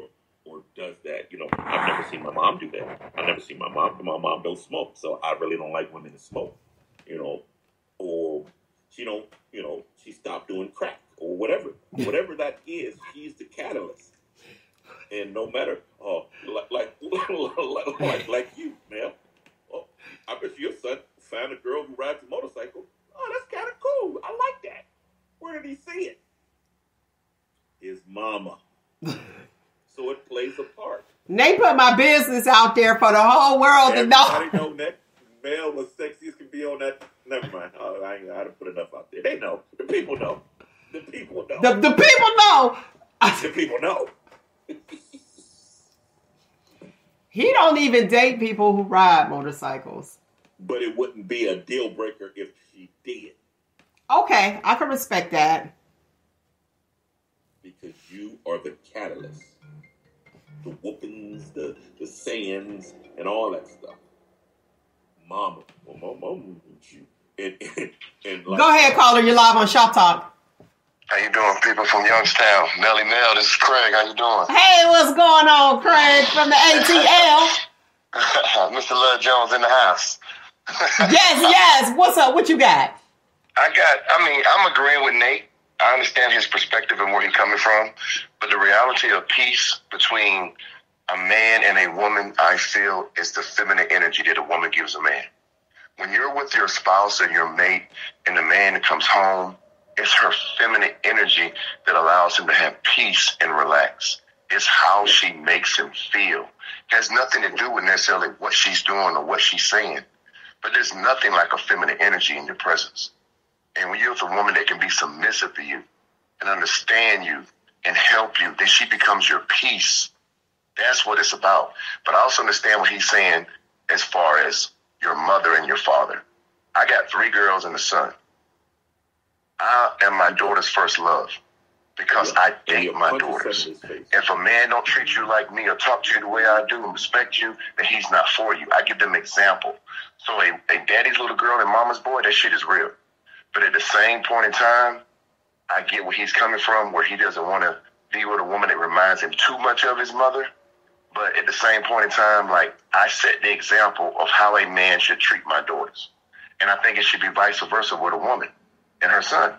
or does that. You know, I've never seen my mom do that. I've never seen my mom. My mom don't smoke, so I really don't like women that smoke. You know, or she don't. You know, she stopped doing crack. Or whatever that is, she's the catalyst. And no matter, like you, man. Oh, I bet your son found a girl who rides a motorcycle. Oh, that's kind of cool. I like that. Where did he see it? His mama. So it plays a part. They put my business out there for the whole world to know. Everybody know that Mel was sexy as can be on that. Never mind. I ain't got to put enough out there. They know. The people know. The people know. The people know. The people know. He don't even date people who ride motorcycles. But it wouldn't be a deal breaker if she did. Okay, I can respect that. Because you are the catalyst. The whoopings, the sayings, and all that stuff. Mama. Well, mama, you. And like, go ahead, caller. You're live on Shop Talk. How you doing, people from Youngstown? Melly Mel, this is Craig. How you doing? Hey, what's going on, Craig, from the ATL? Mr. Love Jones in the house. Yes. What's up? What you got? I'm agreeing with Nate. I understand his perspective and where he's coming from. But the reality of peace between a man and a woman, I feel, is the feminine energy that a woman gives a man. When you're with your spouse and your mate and the man that comes home, it's her feminine energy that allows him to have peace and relax. It's how she makes him feel. It has nothing to do with necessarily what she's doing or what she's saying. But there's nothing like a feminine energy in your presence. And when you're with a woman that can be submissive to you and understand you and help you, then she becomes your peace. That's what it's about. But I also understand what he's saying as far as your mother and your father. I got 3 girls and a son. I am my daughter's first love because I date my daughters. If a man don't treat you like me or talk to you the way I do and respect you, then he's not for you. I give them example. So a daddy's little girl and mama's boy, that shit is real. But at the same point in time, I get where he's coming from, where he doesn't want to be with a woman that reminds him too much of his mother. But at the same point in time, like, I set the example of how a man should treat my daughters. And I think it should be vice versa with a woman and her son.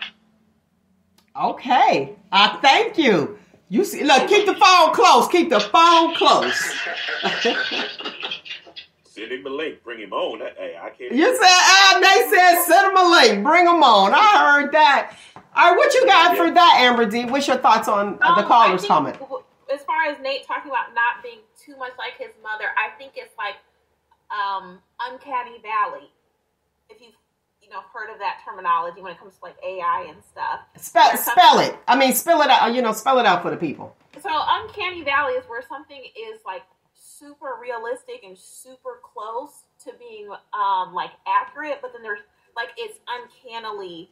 Okay. I thank you. You see, look, keep the phone close. Keep the phone close. Send him a link. Bring him on. Hey, I can't. You said, they said send him a link. Bring him on. I heard that. All right, what you got for that, AmberDee? What's your thoughts on the caller's comment? As far as Nate talking about not being too much like his mother, I think it's like uncanny valley. If you've heard of that terminology when it comes to like AI and stuff. Spell it. I mean, spell it out. Spell it out for the people. So uncanny valley is where something is like super realistic and super close to being like accurate, but then there's like it's uncannily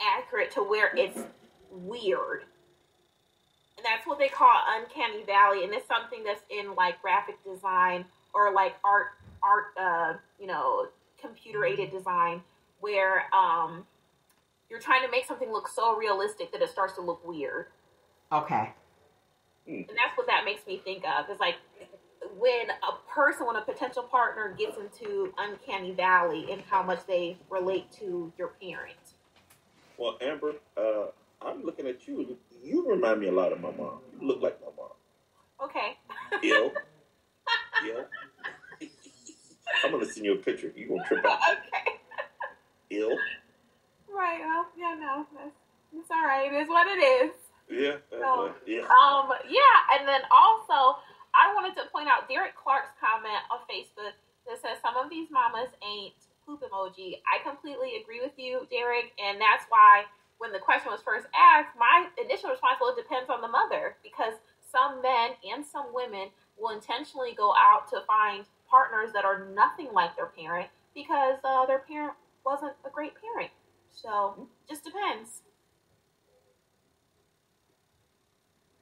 accurate to where it's weird. And that's what they call uncanny valley, and it's something that's in like graphic design or like art computer aided design, where you're trying to make something look so realistic that it starts to look weird. Okay. And that's what that makes me think of. It's like when a potential partner gets into uncanny valley and how much they relate to your parent. Well, Amber, I'm looking at you. You remind me a lot of my mom. You look like my mom. Okay. Ill. I'm going to send you a picture. You're going to trip out. Okay. Ill. Right. Well, yeah, no. It's all right. It is what it is. Yeah. Yeah. Yeah. And then also, I wanted to point out Derek Clark's comment on Facebook that says some of these mamas ain't poop emoji. I completely agree with you, Derek, and that's why when the question was first asked, my initial response was, it depends on the mother, because some men and some women will intentionally go out to find partners that are nothing like their parent because their parent wasn't a great parent. So, just depends.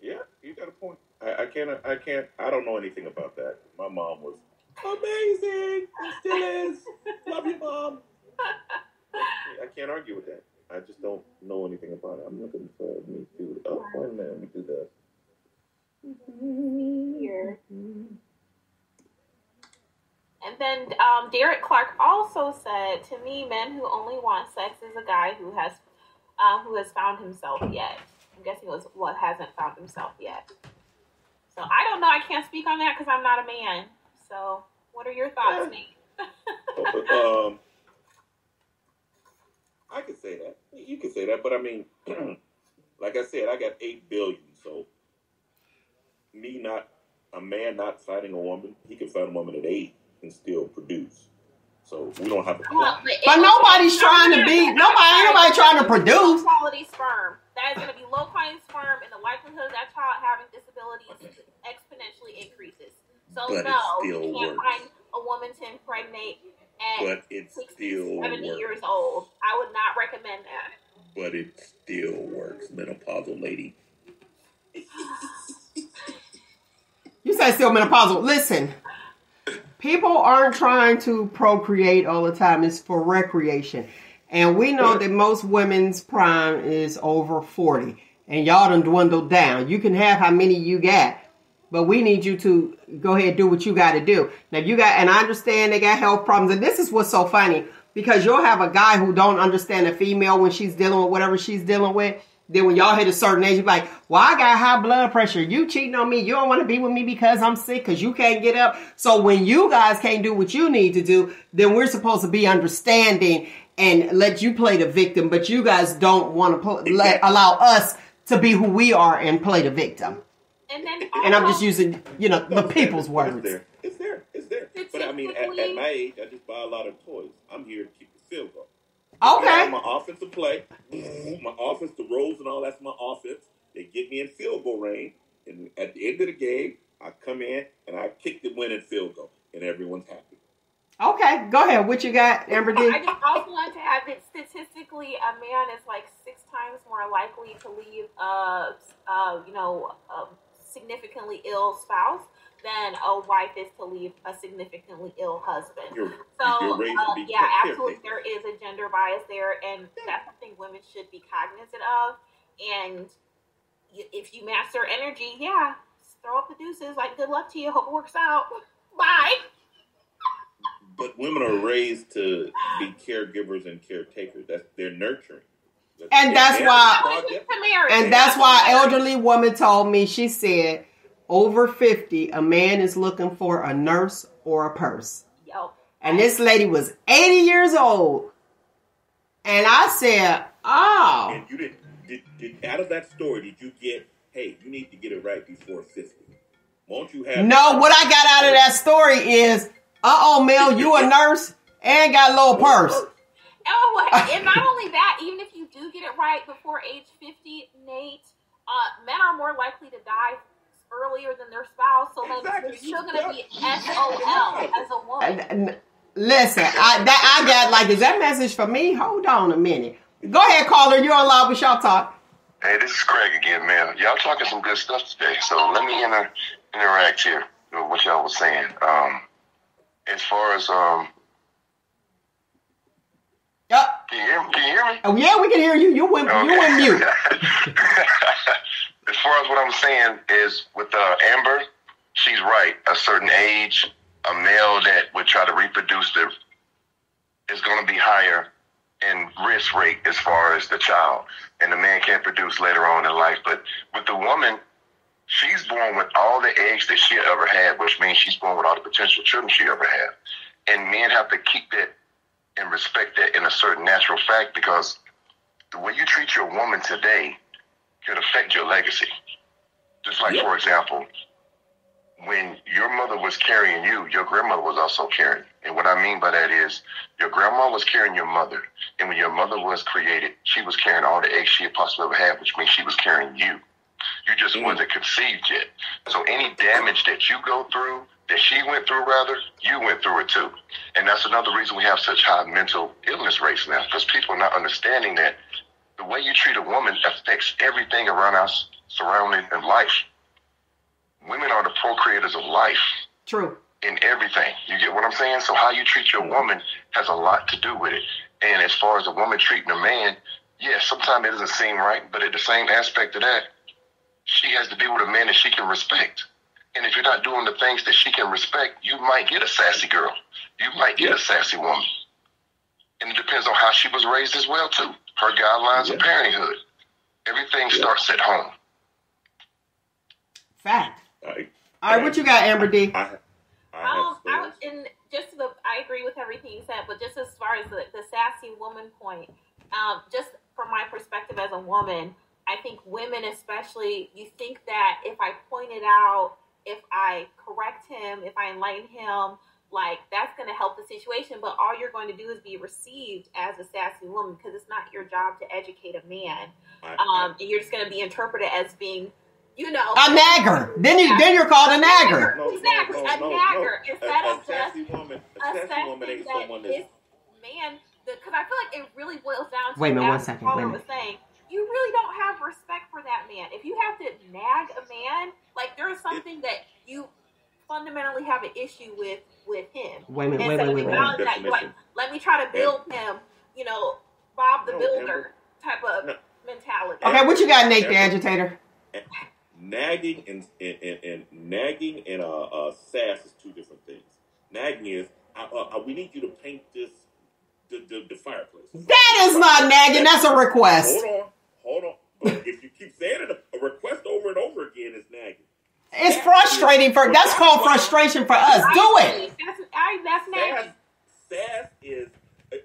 Yeah, you got a point. I don't know anything about that. My mom was amazing. She still is. Love you, Mom. I can't argue with that. I just don't know anything about it. I'm looking for me to. Oh, wait a minute. Let me do that. Here. And then Derek Clark also said, to me, men who only want sex is a guy who has found himself yet. I'm guessing it was what hasn't found himself yet. So I don't know. I can't speak on that because I'm not a man. So what are your thoughts, Nate? I could say that. You could say that, but I mean, like I said, I got 8 billion. So a man not finding a woman, he can find a woman at 8 and still produce. So we don't have to. But nobody's trying to be. Nobody trying to produce. Low quality sperm. That is going to be low quality sperm, and the likelihood of that child having disabilities exponentially increases. So but no, you can't find a woman to impregnate at 60, 70 years old. I would not recommend that. But it still works, menopausal lady. You said still menopausal. Listen. People aren't trying to procreate all the time. It's for recreation. And we know that most women's prime is over 40. And y'all done dwindled down. You can have how many you got. But we need you to go ahead and do what you got to do. Now, and I understand they got health problems. And this is what's so funny. Because you'll have a guy who don't understand a female when she's dealing with whatever she's dealing with. Then when y'all hit a certain age, you're like, well, I got high blood pressure. You cheating on me. You don't want to be with me because I'm sick, because you can't get up. So when you guys can't do what you need to do, then we're supposed to be understanding and let you play the victim. But you guys don't want to allow us to be who we are and play the victim. And then and I'm just using, the people's words. It's there. But I mean, at my age, I just buy a lot of toys. I'm here to keep the field goal. Okay. My offensive play, my offense, the rolls and all, that's my offense. They get me in field goal range. And at the end of the game, I come in and I kick the winning field goal. And everyone's happy. Okay. Go ahead. What you got, AmberDee? I just also want to add that statistically, a man is like 6 times more likely to leave a significantly ill spouse than a wife is to leave a significantly ill husband. You're raised to be yeah, caretaker. absolutely, there is a gender bias there, and that's something women should be cognizant of. And if you match their energy, yeah, throw up the deuces. Like, good luck to you. Hope it works out. Bye. But women are raised to be caregivers and caretakers. They're nurturing. And that's why elderly woman told me, she said, over 50, a man is looking for a nurse or a purse. Yep. And this lady was 80 years old. And I said, oh. And you did out of that story, did you get, hey, you need to get it right before 50? Won't you have... No, what I got out of that story is, Mel, you a nurse and got a little purse. Oh, and not only that, even if you do get it right before age 50, Nate, men are more likely to die earlier than their spouse, so then you're still going to be SOL as a woman. Listen, I got, like, is that message for me? Hold on a minute. Go ahead, caller. You're on Live with Y'all Talk. Hey, this is Craig again, man. Y'all talking some good stuff today, so let me interact here with what y'all was saying. As far as Yep. Can you hear me? Oh yeah, we can hear you. You went mute. As far as what I'm saying is with Amber, she's right. A certain age, a male that would try to reproduce is going to be higher in risk rate as far as the child, and the man can't produce later on in life. But with the woman, she's born with all the eggs that she ever had, which means she's born with all the potential children she ever had. And men have to keep that and respect that in a certain natural fact, because the way you treat your woman today could affect your legacy. Just like, for example, when your mother was carrying you, your grandmother was also carrying. And what I mean by that is your grandma was carrying your mother. And when your mother was created, she was carrying all the eggs she had possibly ever had, which means she was carrying you. You just wasn't conceived yet. So any damage that you go through, that she went through rather, you went through it too. And that's another reason we have such high mental illness rates now, because people are not understanding that the way you treat a woman affects everything around us surrounding in life. Women are the procreators of life. True. In everything. You get what I'm saying? So how you treat your woman has a lot to do with it. And as far as a woman treating a man, yes, sometimes it doesn't seem right, but at the same aspect of that, she has to be with a man that she can respect. And if you're not doing the things that she can respect, you might get a sassy girl. You might get a sassy woman. And it depends on how she was raised as well, too. Her guidelines of parenthood. Everything starts at home. Fact. All right, what you got, AmberDee? I agree with everything you said, but just as far as the sassy woman point, just from my perspective as a woman, I think women especially, you think that if I point it out, if I correct him, if I enlighten him, like, that's going to help the situation. But all you're going to do is be received as a sassy woman, because it's not your job to educate a man. And you're just going to be interpreted as being, you know, a nagger. Then you're called a nagger. Exactly, a nagger. Instead of just a sassy woman ain't someone that's man. Because I feel like it really boils down to, wait a minute, 1 second. Paula was saying, you really don't have respect for that man. If you have to nag a man, like, there is something that you fundamentally have an issue with him. Wait a minute. Like, let me try to build him, you know, Bob the Builder type of mentality. Okay, what you got, Nate the Agitator? Nagging and sass is two different things. Nagging is, we need you to paint the fireplace. That is not nagging. That's a request. Hold on. But if you keep saying it, a request over and over again is nagging. It's frustrating that's called frustration for us. Do it. That's nagging. Sass is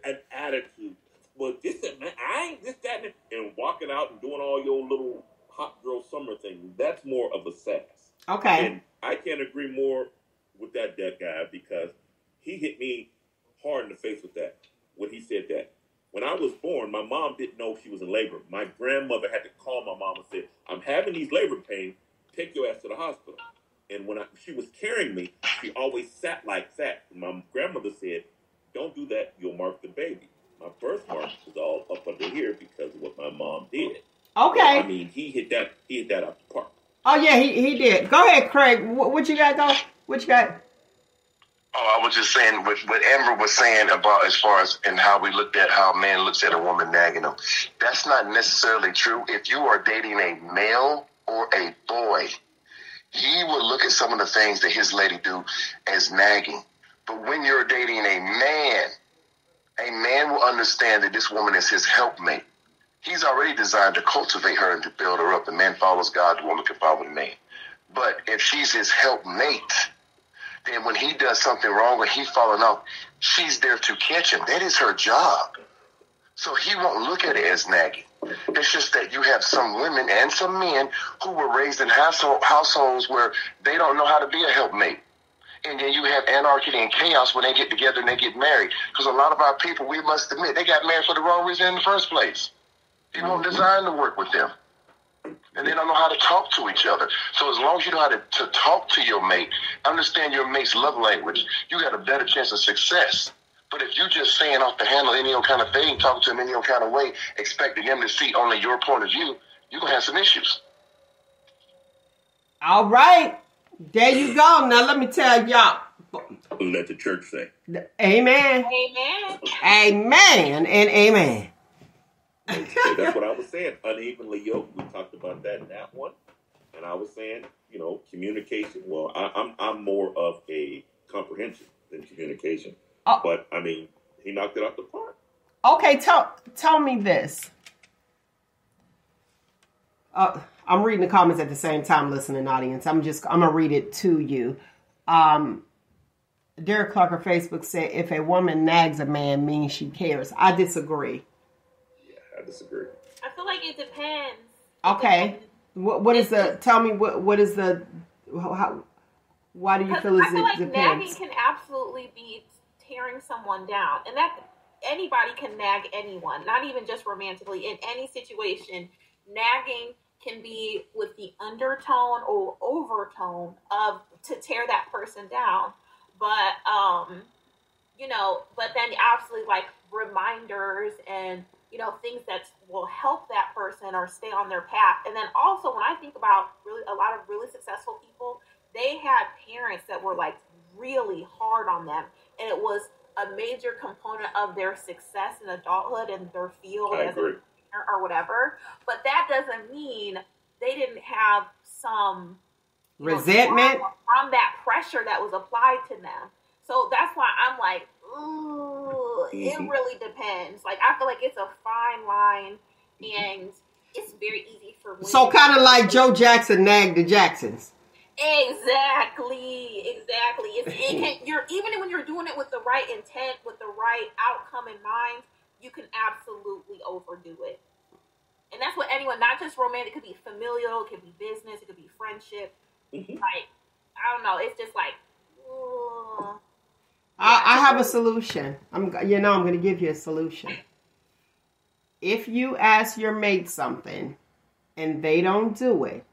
an attitude. Well, I ain't this, that, and walking out and doing all your little hot girl summer thing. That's more of a sass. Okay. And I can't agree more with that guy, because he hit me hard in the face with that. When he said that. When I was born, my mom didn't know she was in labor. My grandmother had to call my mom and say, I'm having these labor pains. Take your ass to the hospital. And when she was carrying me, she always sat like that. And my grandmother said, don't do that. You'll mark the baby. My birthmark is all up under here because of what my mom did. Okay. So, I mean, he hit that out the park. Oh, yeah, he did. Go ahead, Craig. What What you got, though? What you got? Oh, I was just saying what Amber was saying about as far as and how we looked at how a man looks at a woman nagging him. That's not necessarily true. If you are dating a male or a boy, he will look at some of the things that his lady do as nagging. But when you're dating a man will understand that this woman is his helpmate. He's already designed to cultivate her and to build her up. The man follows God, the woman can follow the man. But if she's his helpmate, then when he does something wrong or he's falling off, she's there to catch him. That is her job. So he won't look at it as nagging. It's just that you have some women and some men who were raised in households where they don't know how to be a helpmate. And then you have anarchy and chaos when they get together and they get married. Because a lot of our people, we must admit, they got married for the wrong reason in the first place. He won't design to work with them. And they don't know how to talk to each other. So as long as you know how to talk to your mate, understand your mate's love language, you got a better chance of success. But if you just saying off the handle any old kind of thing, talking to him any old kind of way, expecting him to see only your point of view, you're going to have some issues. All right. There you go. Now let me tell y'all. Let the church say. Amen. Amen. Amen and amen. That's what I was saying. Unevenly yoked. We talked about that in that one, and I was saying, communication. Well, I'm more of a comprehension than communication, but I mean, he knocked it out the park. Okay, tell me this. I'm reading the comments at the same time, listening, audience. I'm gonna read it to you. Derek Clark on Facebook said, "If a woman nags a man, means she cares." I disagree. I disagree. I feel like it depends. Okay. What is the? Tell me what is the? How? Why do you feel as I feel it like depends? nagging can absolutely be tearing someone down, and that anybody can nag anyone, not even just romantically. In any situation, nagging can be with the undertone or overtone of to tear that person down. But but then absolutely like reminders and things that will help that person or stay on their path. And then also when I think about really a lot of really successful people, they had parents that were like really hard on them, and it was a major component of their success in adulthood and their field as a parent or whatever. But that doesn't mean they didn't have some resentment from that pressure that was applied to them. So that's why I'm like, ooh, it really depends. Like, I feel like it's a fine line, and it's very easy for women. So kind of like Joe Jackson nagged the Jacksons. Exactly. You're even when you're doing it with the right intent, with the right outcome in mind, you can absolutely overdo it. And that's what anyone, not just romantic, it could be familial, it could be business, it could be friendship. Like, I don't know. It's just like, ugh. I have a solution. I'm going to give you a solution. If you ask your mate something and they don't do it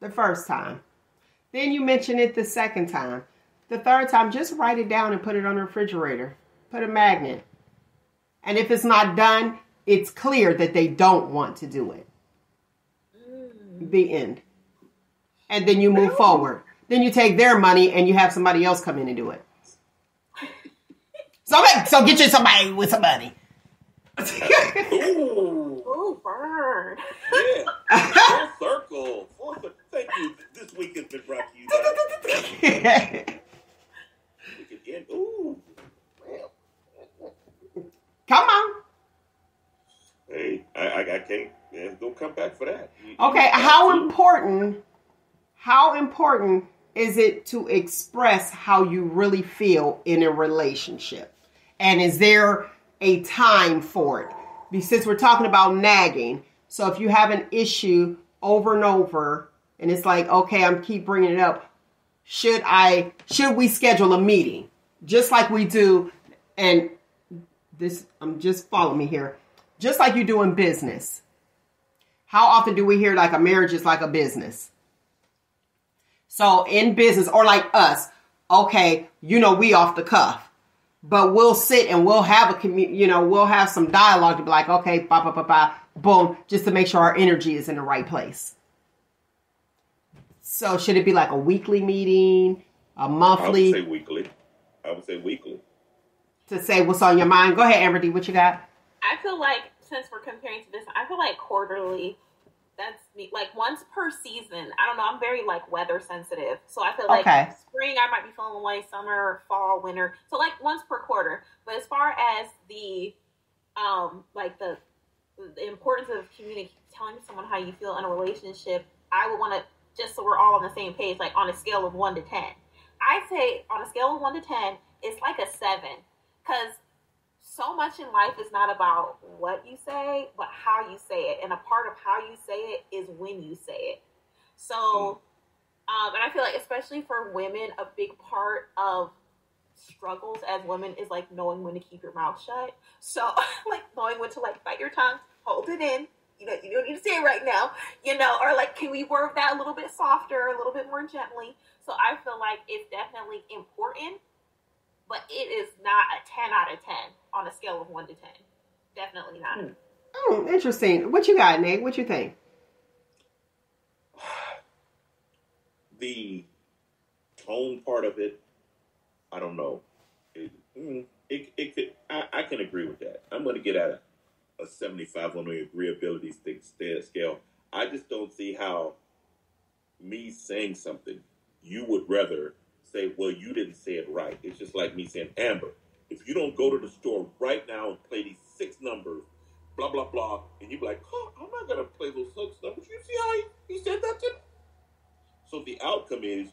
the first time, then you mention it the second time. The third time, just write it down and put it on the refrigerator. Put a magnet. And if it's not done, it's clear that they don't want to do it. The end. And then you move forward. Then you take their money and you have somebody else come in and do it. So get you somebody with some money. Ooh, burn. Yeah. Full circle. Thank you. This week has been brought to you by... Again. Ooh. Come on. Hey, I can't. Yeah, don't come back for that. Okay, how important is it to express how you really feel in a relationship? And is there a time for it? Since we're talking about nagging, so if you have an issue over and over, and it's like, okay, I'm keep bringing it up, should we schedule a meeting? Just like we do, and this, just follow me here. Just like you do in business. How often do we hear like a marriage is like a business? So in business, or like us, okay, we off the cuff. But we'll sit and we'll have we'll have some dialogue to be like, okay, boom, just to make sure our energy is in the right place. So should it be like a weekly meeting, a monthly? I would say weekly. To say what's on your mind. Go ahead, AmberDee. What you got? I feel like since we're comparing to this, I feel like quarterly. That's me. Like once per season. I don't know. I'm very like weather sensitive, so I feel like spring I might be feeling one way, summer, fall, winter. So like once per quarter. But as far as the like the importance of telling someone how you feel in a relationship, I would want to, just so we're all on the same page, like on a scale of 1 to 10. I'd say on a scale of 1 to 10, it's like a 7, because so much in life is not about what you say, but how you say it. And a part of how you say it is when you say it. So, and I feel like especially for women, a big part of struggles as women is like knowing when to keep your mouth shut. So like knowing when to like bite your tongue, hold it in. You don't need to say it right now, or like, can we word that a little bit softer, a little bit more gently? So I feel like it's definitely important, but it is not a 10 out of 10 on a scale of 1 to 10. Definitely not. Oh, interesting. What you got, Nate? What you think? The tone part of it, I don't know. It could. I can agree with that. I'm going to get at a 75 on the agreeability scale. I just don't see how me saying something, you would rather say, well, you didn't say it right. It's just like me saying, Amber, if you don't go to the store right now and play these 6 numbers, blah, blah, blah, and you be like, I'm not going to play those 6 numbers. You see how he said that to me? So the outcome is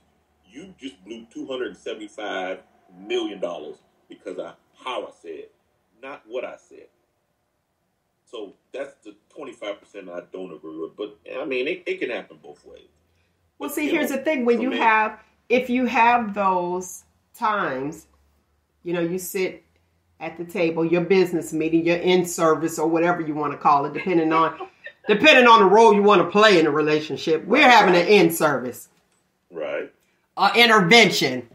you just blew $275 million because of how I said, not what I said. So that's the 25% I don't agree with. But, I mean, it can happen both ways. Well, see, here's the thing. When if you have those times, you sit at the table, your business meeting, your in-service or whatever you want to call it, depending on the role you want to play in a relationship. We're having an in-service. Right. Intervention.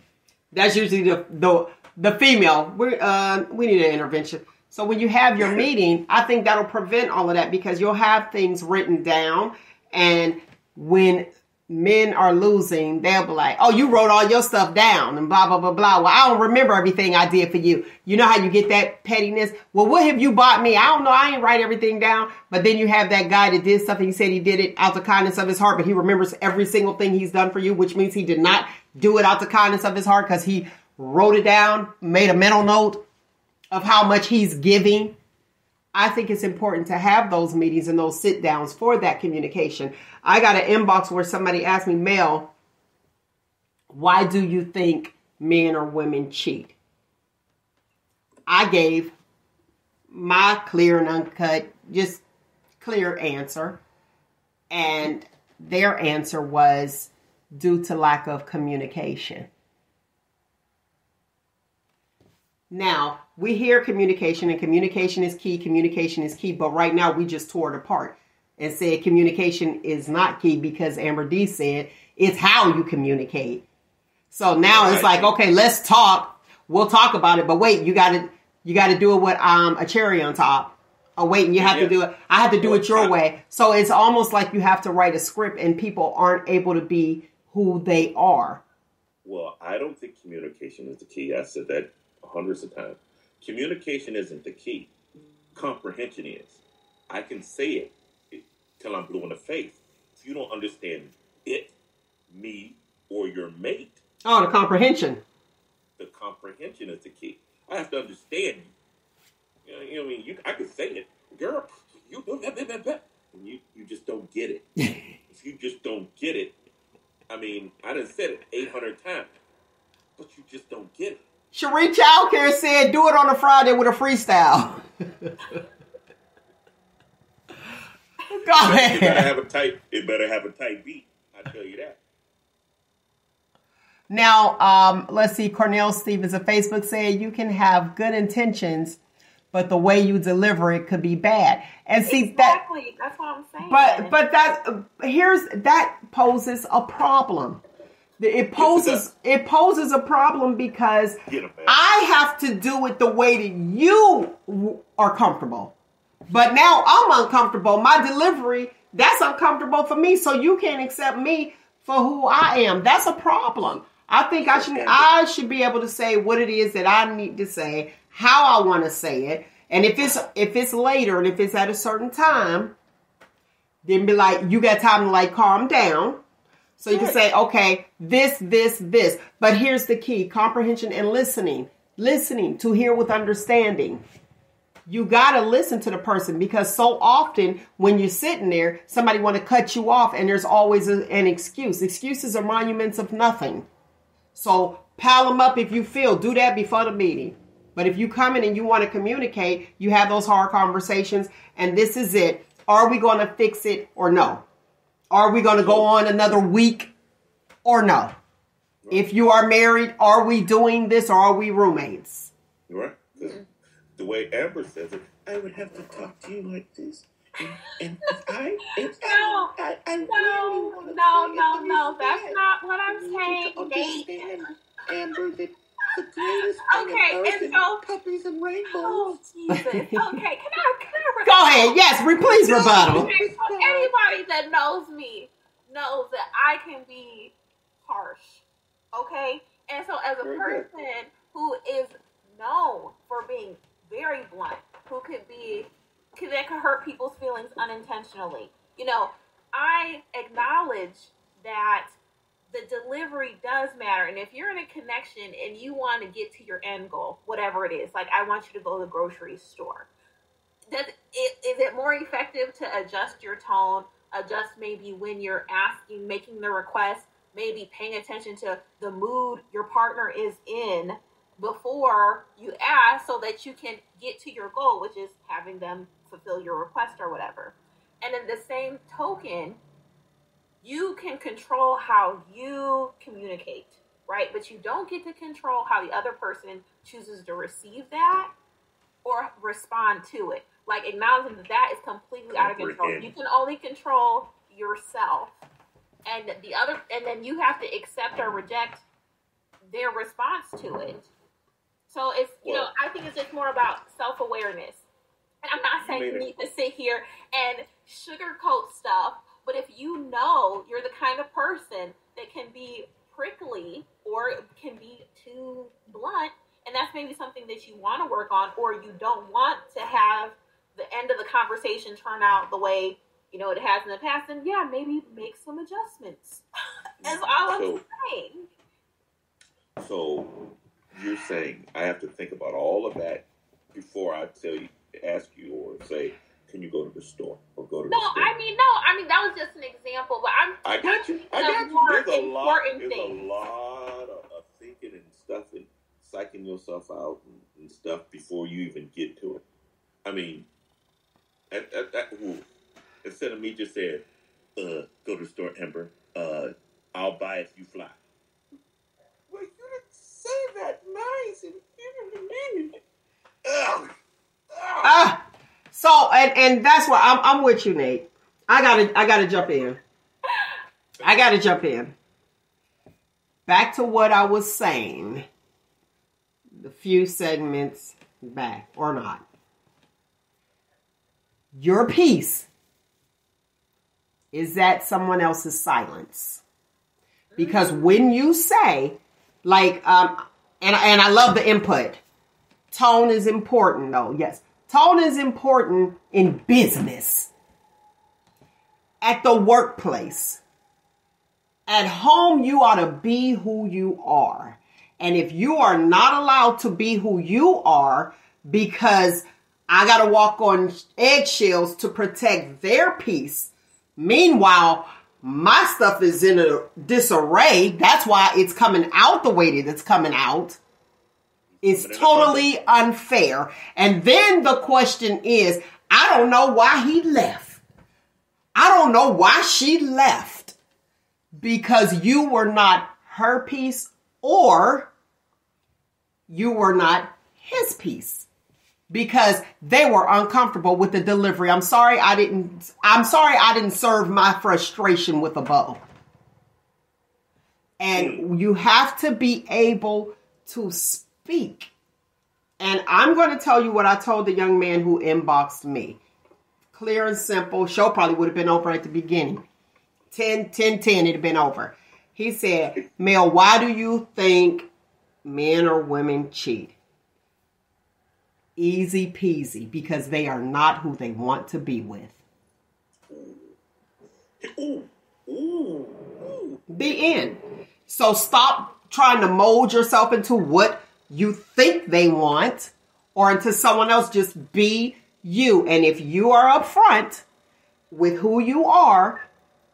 That's usually the female. We need an intervention. So when you have your meeting, I think that'll prevent all of that because you'll have things written down. And when men are losing, they'll be like, oh, you wrote all your stuff down and blah, blah, blah, blah. Well, I don't remember everything I did for you. You know how you get that pettiness? Well, what have you bought me? I don't know. I ain't write everything down. But then you have that guy that did something. He said he did it out the kindness of his heart, but he remembers every single thing he's done for you, which means he did not do it out the kindness of his heart because he wrote it down, made a mental note of how much he's giving. I think it's important to have those meetings and those sit downs for that communication. I got an inbox where somebody asked me, Mel, why do you think men or women cheat? I gave my clear and uncut, just clear answer. And their answer was due to lack of communication. Now, we hear communication, and communication is key, but right now we just tore it apart and said communication is not key because AmberDee said it's how you communicate. So now it's like, okay, let's talk. We'll talk about it, but wait, you got to do it with a cherry on top. Oh, wait, and you have to do it. I have to do it your way. So it's almost like you have to write a script and people aren't able to be who they are. Well, I don't think communication is the key. I said that hundreds of times. Communication isn't the key. Comprehension is. I can say it till I'm blue in the face. If you don't understand it, me, or your mate. Oh, the comprehension. The comprehension is the key. I have to understand you. You know what I mean? I could say it. Girl, you do that. And you just don't get it. If you just don't get it, I mean, I done said it 800 times, but you just don't get it. Cherie Childcare said, do it on a Friday with a freestyle. Go ahead. It better have a tight beat. I tell you that. Now, let's see. Cornell Stevens of Facebook said, you can have good intentions, but the way you deliver it could be bad. And see, exactly. That's what I'm saying. But that poses a problem. It poses a problem because I have to do it the way that you are comfortable. But now I'm uncomfortable. My delivery, that's uncomfortable for me. So you can't accept me for who I am. That's a problem. I think I should be able to say what it is that I need to say, how I want to say it. And if it's later and if it's at a certain time, then be like, you got time to like calm down. So you can say, okay, this. But here's the key: comprehension and listening. Listening to hear with understanding. You got to listen to the person, because so often when you're sitting there, somebody want to cut you off and there's always an excuse. Excuses are monuments of nothing. So pile them up if you feel. Do that before the meeting. But if you come in and you want to communicate, you have those hard conversations, and this is it. Are we going to fix it or no? Are we going to go on another week or no? If you are married, are we doing this or are we roommates? Right. The way Amber says it, I would have to talk to you like this. And I No, that's not what I'm saying, Nate. Amber, the greatest thing on earth is puppies and rainbows. Oh, Jesus. Okay, can I Go ahead. Yes, please rebuttal. Okay, so anybody that knows me knows that I can be harsh. Okay? And so as a person who is known for being very blunt, that could hurt people's feelings unintentionally. You know, I acknowledge that the delivery does matter. And if you're in a connection and you want to get to your end goal, whatever it is, like I want you to go to the grocery store, is it more effective to adjust your tone, adjust maybe when you're asking, making the request, maybe paying attention to the mood your partner is in before you ask, so that you can get to your goal, which is having them fulfill your request or whatever. And in the same token, you can control how you communicate, right? But you don't get to control how the other person chooses to receive that or respond to it. Like acknowledging that is completely out of control. You can only control yourself. And then you have to accept or reject their response to it. So it's, I think it's just more about self-awareness. And I'm not saying you need to sit here and sugarcoat stuff, but if you know you're the kind of person that can be prickly or can be too blunt, and that's maybe something that you want to work on, or you don't want to have the end of the conversation turn out the way it has in the past, then maybe make some adjustments. That's all I'm saying. So you're saying I have to think about all of that before I ask you or say, can you go to the store or go to the store? I mean, that was just an example, but I got you. There's a lot of thinking and stuff and psyching yourself out and stuff before you even get to it. I mean, instead of me just saying, go to the store, Amber, I'll buy if you fly. Well, you didn't say that nice. So, and that's why I'm with you, Nate. I gotta jump in. Back to what I was saying. The few segments back, or not. Your peace is that someone else's silence. Because when you say, like, and I love the input. Tone is important, though. Yes. Tone is important in business. At the workplace. At home, you ought to be who you are. And if you are not allowed to be who you are because I got to walk on eggshells to protect their peace, meanwhile, my stuff is in a disarray. That's why it's coming out the way that it's coming out. It's totally unfair. And then the question is, I don't know why he left. I don't know why she left. Because you were not her piece or you were not his piece. Because they were uncomfortable with the delivery. I'm sorry I didn't serve my frustration with a bow. And you have to be able to speak. And I'm going to tell you what I told the young man who inboxed me. Clear and simple. Show probably would have been over at the beginning. 10, it'd have been over. He said, Mel, why do you think men or women cheat? Easy peasy, because they are not who they want to be with. The end. So stop trying to mold yourself into what you think they want or into someone else. Just be you. And if you are upfront with who you are,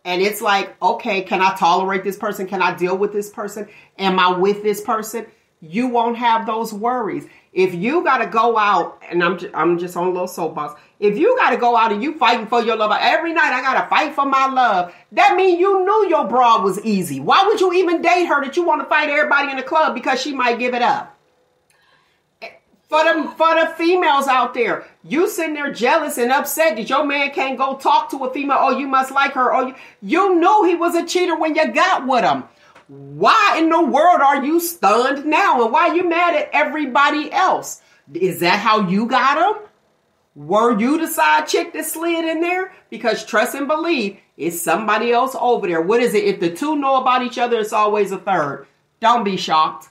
and it's like, okay, can I tolerate this person? Can I deal with this person? Am I with this person? You won't have those worries. If you got to go out, and I'm just on a little soapbox. If you got to go out and you fighting for your love, every night I got to fight for my love. That means you knew your broad was easy. Why would you even date her that you want to fight everybody in the club because she might give it up? For the females out there, you sitting there jealous and upset that your man can't go talk to a female. Oh, you must like her. Oh, you knew he was a cheater when you got with him. Why in the world are you stunned now? And why are you mad at everybody else? Is that how you got him? Were you the side chick that slid in there? Because trust and believe, it's somebody else over there. What is it? If the two know about each other, it's always a third. Don't be shocked.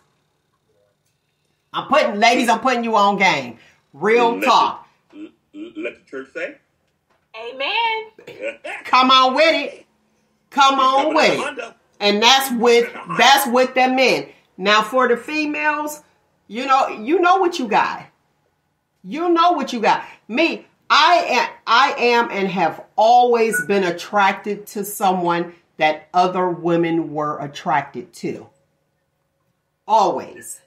I'm putting you on game. Real talk. Let the church say. Amen. Come on with it. Come on with it. And that's with them men. Now for the females, you know what you got. You know what you got. Me, I am and have always been attracted to someone that other women were attracted to. Always.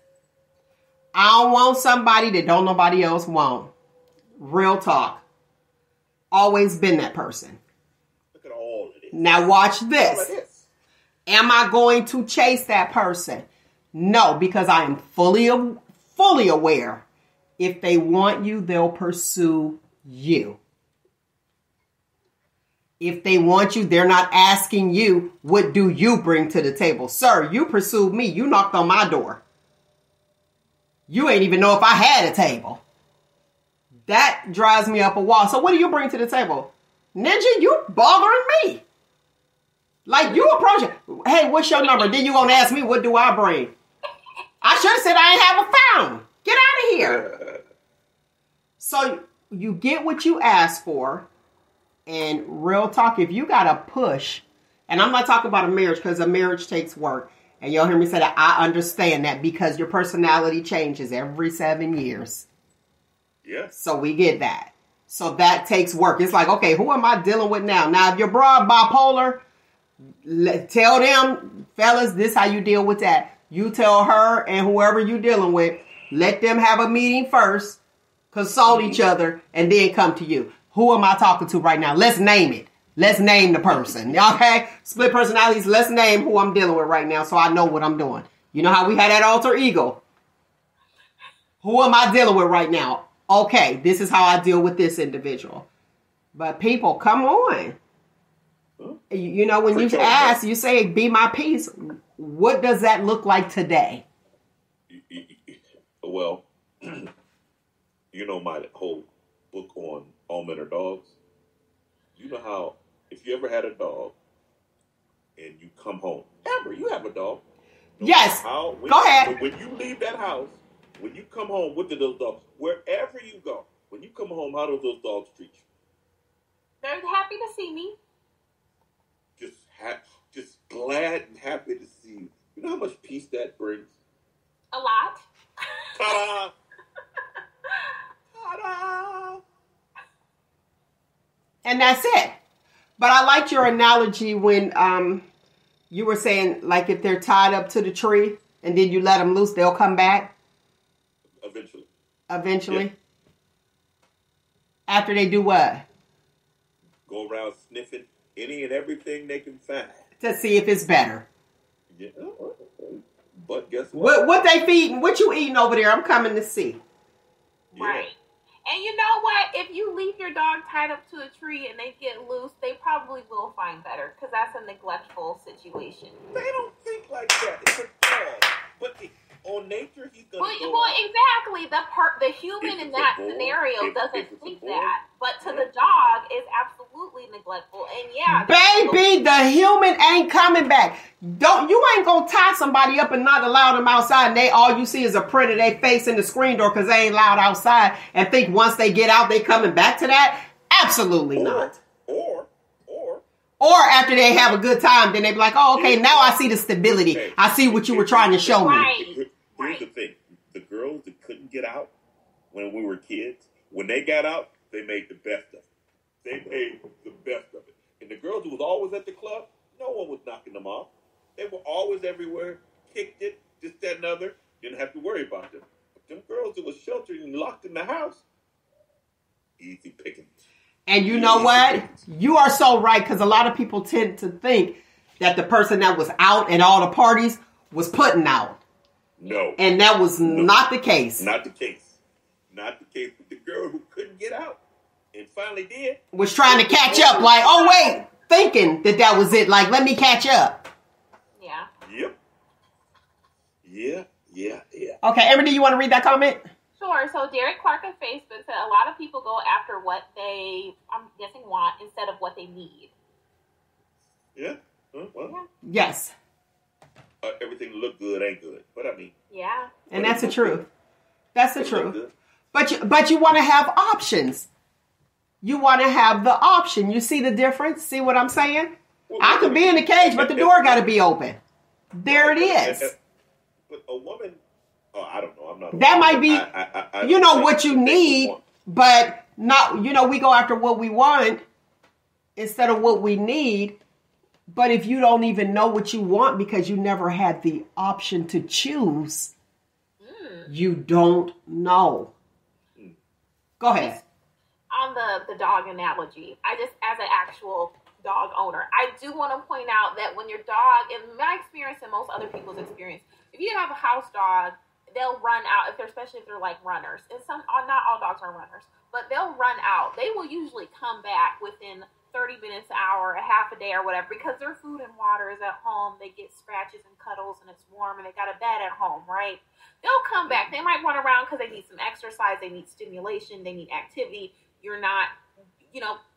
I don't want somebody that don't nobody else want. Real talk. Always been that person. Look at all of this. Now watch this. Am I going to chase that person? No, because I am fully aware. If they want you, they'll pursue you. If they want you, they're not asking you, what do you bring to the table? Sir, you pursued me. You knocked on my door. You ain't even know if I had a table. That drives me up a wall. So what do you bring to the table? Ninja, you bothering me. Like you approach it. Hey, what's your number? Then you gonna ask me, what do I bring? I should have said I ain't have a phone. Get out of here. So you get what you ask for. And real talk, if you got to push, and I'm not talking about a marriage because a marriage takes work. And you'll hear me say that I understand that because your personality changes every 7 years. Yeah. So we get that. So that takes work. It's like, okay, who am I dealing with now? Now, if you're broad bipolar, tell them, fellas, this how you deal with that. You tell her and whoever you're dealing with, let them have a meeting first, consult each other, and then come to you. Who am I talking to right now? Let's name it. Let's name the person. Okay? Split personalities. Let's name who I'm dealing with right now so I know what I'm doing. You know how we had that alter ego? Who am I dealing with right now? Okay, this is how I deal with this individual. But people, come on. You know, when you ask, you say, be my peace. What does that look like today? Well, you know my whole book on All Men Are Dogs. You know how, if you ever had a dog and you come home, Amber, you have a dog. Yes. Go ahead. When you leave that house, when you come home, what do those dogs, wherever you go, when you come home, how do those dogs treat you? They're happy to see me. Just glad and happy to see you. You know how much peace that brings? A lot. Ta-da! Ta-da! And that's it. But I liked your analogy when you were saying, like, if they're tied up to the tree and then you let them loose, they'll come back. Eventually. Yeah. After they do what? Go around sniffing any and everything they can find. To see if it's better. Yeah. But guess what? What they feeding? What you eating over there? I'm coming to see. Yeah. Right. And you know what? If you leave your dog tied up to a tree and they get loose, they probably will find better because that's a neglectful situation. They don't think like that. It's a dog. But on nature, he's going to go. Well, exactly. The human in that scenario doesn't think that. But to the dog, it's absolutely neglectful. disrespectful. And yeah, baby, the human ain't coming back. You ain't gonna tie somebody up and not allow them outside, and all you see is a print of their face in the screen door because they ain't allowed outside, and think once they get out they coming back to that. Absolutely not. Or after they have a good time, then they be like, oh, okay, now I see the stability. Okay. I see what you were trying to show me. Right. Here's the thing. The girls that couldn't get out when we were kids, when they got out, they made the best of it. They made the best of it. And the girls who was always at the club, no one was knocking them off. They were always everywhere, kicked it, this, that, and other. Didn't have to worry about them. But them girls that was sheltered and locked in the house, easy pickings. And you know what? You are so right, because a lot of people tend to think that the person that was out at all the parties was putting out. No. And that was not the case. Not the case. Not the case with the girl who couldn't get out and finally did. Was trying to catch up, like, oh, wait, thinking that was it. Like, let me catch up. Yeah. Yep. Yeah. Okay, AmberDee, you want to read that comment? Sure. So Derek Clark of Facebook said a lot of people go after what they, I'm guessing, want instead of what they need. Yeah. Well, Yeah. Yes. Everything look good ain't good. But I mean. Yeah. And that's the truth. That's the it look truth. good. But you want to have options. You want to have the option. You see the difference? See what I'm saying? I could be in the cage, but the door got to be open. There it is. But a woman, I don't know. I'm not. That might be, I you know, what you need, but not, you know, we go after what we want instead of what we need. But if you don't even know what you want because you never had the option to choose, you don't know. Go ahead. On the dog analogy, I just, as an actual dog owner, I do want to point out that when your dog, in my experience and most other people's experience, if you have a house dog, they'll run out, especially if they're like runners. And not all dogs are runners, but they'll run out. They will usually come back within 30 minutes, an hour, a half a day or whatever, because their food and water is at home. They get scratches and cuddles and it's warm and they got a bed at home, right? They'll come back. They might run around because they need some exercise. They need stimulation. They need activity. You're not,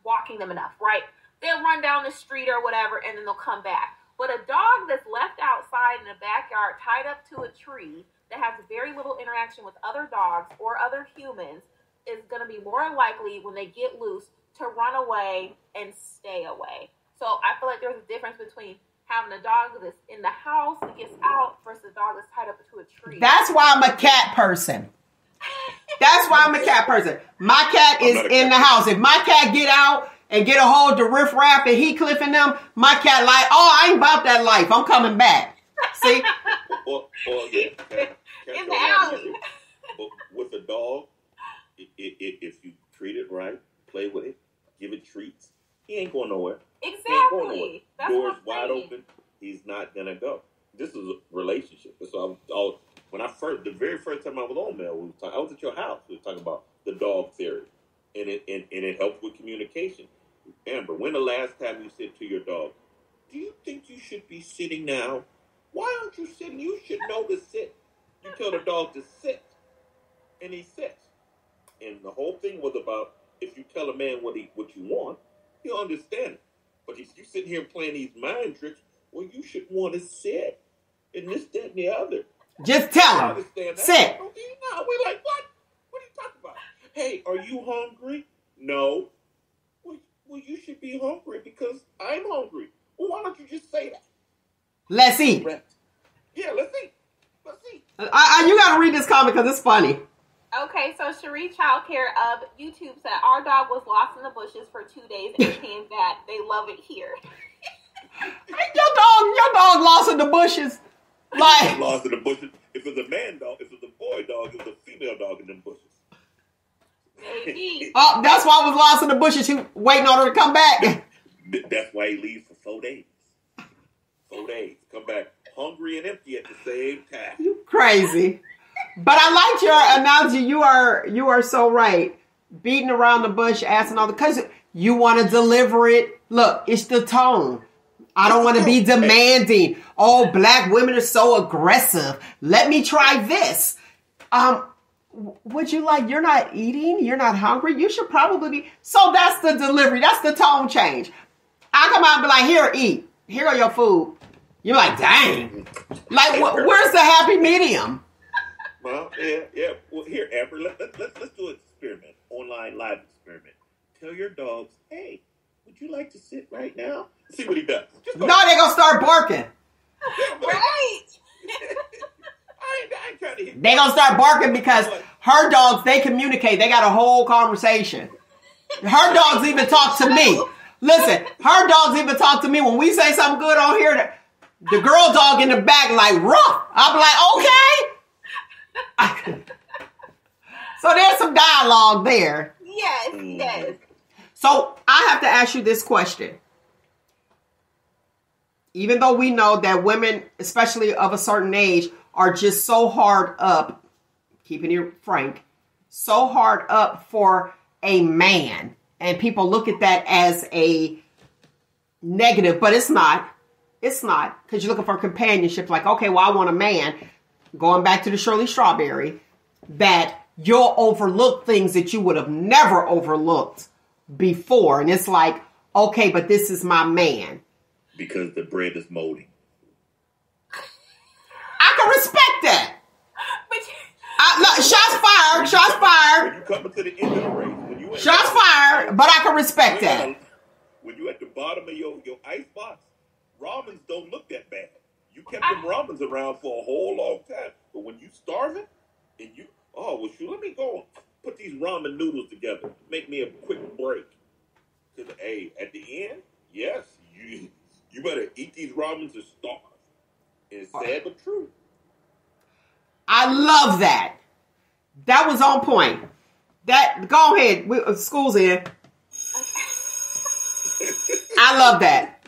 walking them enough, right? They'll run down the street or whatever, and then they'll come back. But a dog that's left outside in the backyard, tied up to a tree, that has very little interaction with other dogs or other humans, is going to be more likely, when they get loose, to run away and stay away. So I feel like there's a difference between having a dog that's in the house that gets out versus a dog that's tied up to a tree. That's why I'm a cat person. That's why I'm a cat person. My cat is in the house. If my cat get out and get a hold of the riffraff and he cliffing them, my cat like, oh, I ain't about that life. I'm coming back. See? Yeah. In the alley. But with a dog, if you treat it right, play with it, give it treats, he ain't going nowhere. Exactly. That's Doors wide open, he's not going to go. This is a relationship. So the very first time I was on there, I was at your house. We were talking about the dog theory, and it helps with communication. Amber, when the last time you said to your dog, "Do you think you should be sitting now? Why aren't you sitting? You should know to sit." You tell the dog to sit, and he sits. And the whole thing was about, if you tell a man what you want, he'll understand it. But if you sitting here playing these mind tricks, well, you should want to sit, and this, that, and the other. Just tell him. Sit. No, we're like, what? What are you talking about? Hey, are you hungry? No. Well, you should be hungry because I'm hungry. Well, why don't you just say that? Let's eat. Yeah, let's eat. You got to read this comment because it's funny. Okay, so Cherie Childcare of YouTube said, our dog was lost in the bushes for 2 days and came back. They love it here. Your dog lost in the bushes. Like, lost in the bushes. If it was a man dog, if it was a boy dog, it was a female dog in them bushes. Maybe. Oh, that's why I was lost in the bushes. She waiting on her to come back. That's why he leaves for 4 days. 4 days. Come back hungry and empty at the same time. You crazy. But I liked your analogy. You are so right. Beating around the bush, asking all because you want to deliver it. Look, it's the tone. I don't want to be demanding. Oh, black women are so aggressive. Let me try this. Would you like, you're not eating? You're not hungry? You should probably be. So that's the delivery. That's the tone change. I come out and be like, here, eat. Here are your food. You're like, dang. Like, where's the happy medium? Well, yeah. Well, here, Amber, let's do an experiment, online live experiment. Tell your dogs, hey, would you like to sit right now? See what he does. No, they're going to start barking. Right. I ain't trying to hit. They're going to start barking because her dogs, they communicate. They got a whole conversation. Her dogs even talk to me. Listen, her dogs even talk to me when we say something good on here. The girl dog in the back like, rough. I'm like, okay. So there's some dialogue there. Yes. So I have to ask you this question. Even though we know that women, especially of a certain age, are just so hard up, keeping it frank, so hard up for a man. And people look at that as a negative, but it's not. It's not. Because you're looking for companionship. Like, okay, well, I want a man. Going back to the Shirley Strawberry, that you'll overlook things that you would have never overlooked before. And it's like, okay, but this is my man. Because the bread is molding. I can respect that. But Look, shots fired. When you come to the end of the race, Shots fired, but I can respect that. When you at the bottom of your ice box, ramens don't look that bad. You kept them ramens around for a whole long time. But when you starving, and let me go put these ramen noodles together. Make me a quick break. Because, hey, at the end, yes, you better eat these ramens or starve. And it's sad but true. I love that. That was on point. Go ahead. School's in. I love that.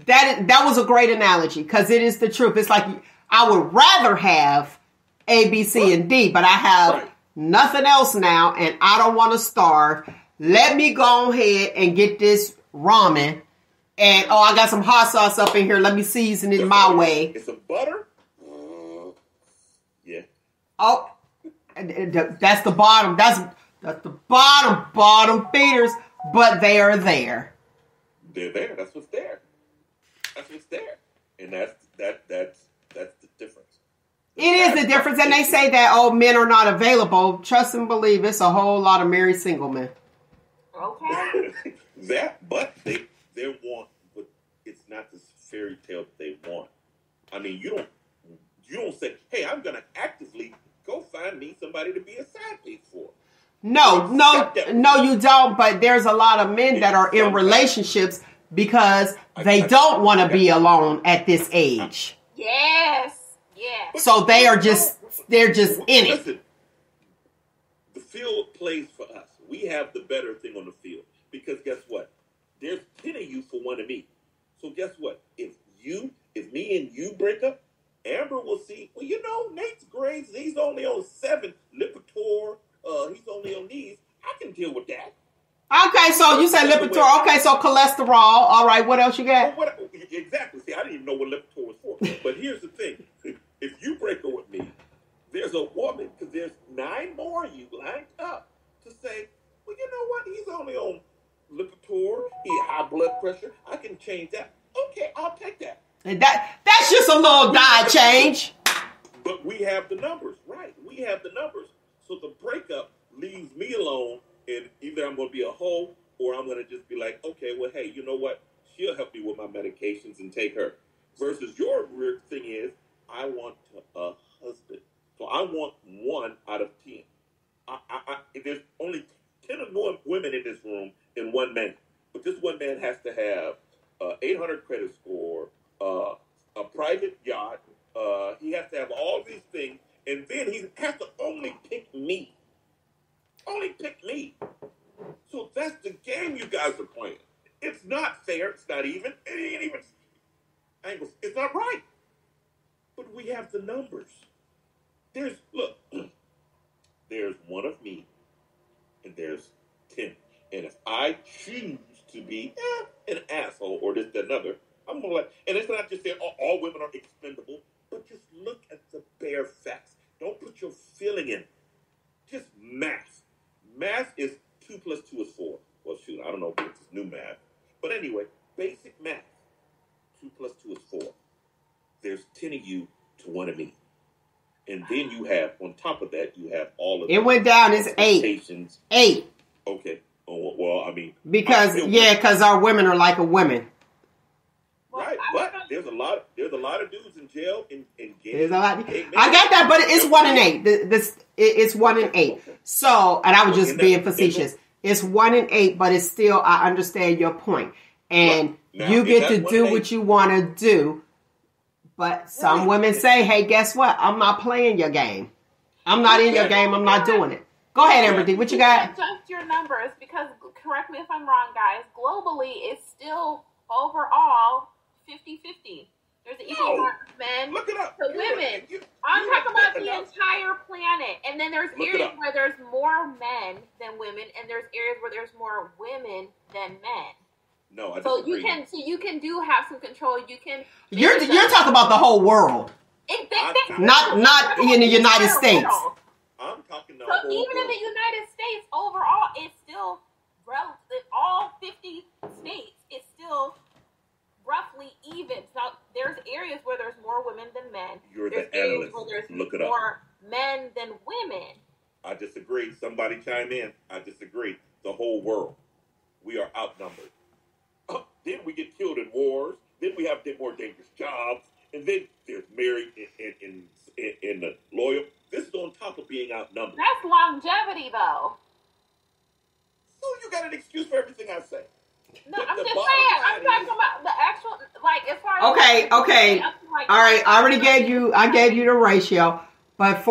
That was a great analogy because it is the truth. It's like I would rather have A, B, C, and D, but I have nothing else now, and I don't want to starve. Let me go ahead and get this ramen, and I got some hot sauce up in here. Let me season it my way. It's some butter. Yeah. Oh, that's the bottom. That's the bottom feeders, but they are there. They're there. That's what's there. That's what's there, and that's the difference. It is the difference, and they say that men are not available. Trust and believe, it's a whole lot of married single men. okay. But they want, but it's not this fairy tale that they want. I mean, you don't say, hey, I'm gonna actively go find me somebody to be a side piece for. No, you don't. But there's a lot of men that are in relationships because they don't want to be alone at this age. Yes. So they're just in it. Listen, the field plays for us. We have the better thing on the field because guess what? There's 10 of you for one of me. So guess what? If me and you break up, Amber will see. Well, Nate's grades. He's only on 7. Lipitor. He's only on these. I can deal with that. Okay, so you said Lipitor. Okay, so cholesterol. All right, what else you got? Exactly. See, I didn't even know what Lipitor was for. But here's the thing. If you break up with me, there's a woman, because there's 9 more of you lined up to say, well, you know what? He's only on Lipitor. He high blood pressure. I can change that. Okay, I'll take that. And that's just a little diet change. But we have the numbers, right? We have the numbers. So the breakup leaves me alone, and either I'm going to be a hoe or I'm going to just be like, okay, well, hey, you know what? She'll help me with my medications and take her. Versus your weird thing is, I want a husband. So I want 1 out of 10. There's only 10 women in this room and 1 man. But this 1 man has to have 800 credit score, a private yacht. He has to have all these things. And then he has to only pick me. Only pick me. So that's the game you guys are playing. It's not fair. It's not even. It ain't even. It's not right. But we have the numbers. There's 1 of me, and there's 10. And if I choose to be an asshole or this, that, another, I'm gonna and it's not just saying all women are expendable, but just look at the bare facts. Don't put your feeling in. Just math. Math is 2 + 2 is 4. Well, shoot, I don't know if it's new math. But anyway, basic math. 2 plus 2 is 4. There's 10 of you to 1 of me. And then you have, on top of that, you have all of it went down. It's 8. 8. Okay. Oh, well, I mean. Because our women are like a women. Right, but there's a lot of dudes in jail and there's a lot. I got that, but it's 1 in 8. It's 1 in 8. So, and I was just being facetious. It's 1 in 8, but it's still. I understand your point, and you get to do what you want to do. But some women say, "Hey, guess what? I'm not playing your game. I'm not in your game. I'm not doing it." Go ahead, AmberDee. What you got? Adjust your numbers because, correct me if I'm wrong, guys. Globally, it's still overall 50-50. There's an equal amount of men to women. I'm talking about the entire planet. And then there's areas where there's more men than women, and there's areas where there's more women than men. No, I so disagree. you can do have some control. You can. You're talking about the whole world, not in the United States. World. I'm talking the so whole even in world. the United States, overall, it's still all 50 states. It's still roughly even. So there's areas where there's more women than men. You're there's the areas analyst. where there's Look it more men than women. I disagree. Somebody chime in. I disagree. The whole world. We are outnumbered. Then we get killed in wars. Then we have more dangerous jobs. And then there's married and the loyal. This is on top of being outnumbered. That's longevity, though. So you got an excuse for everything I say. No, I'm just saying. I'm talking about the actual, like, as far as... Okay. All right, I gave you the ratio. But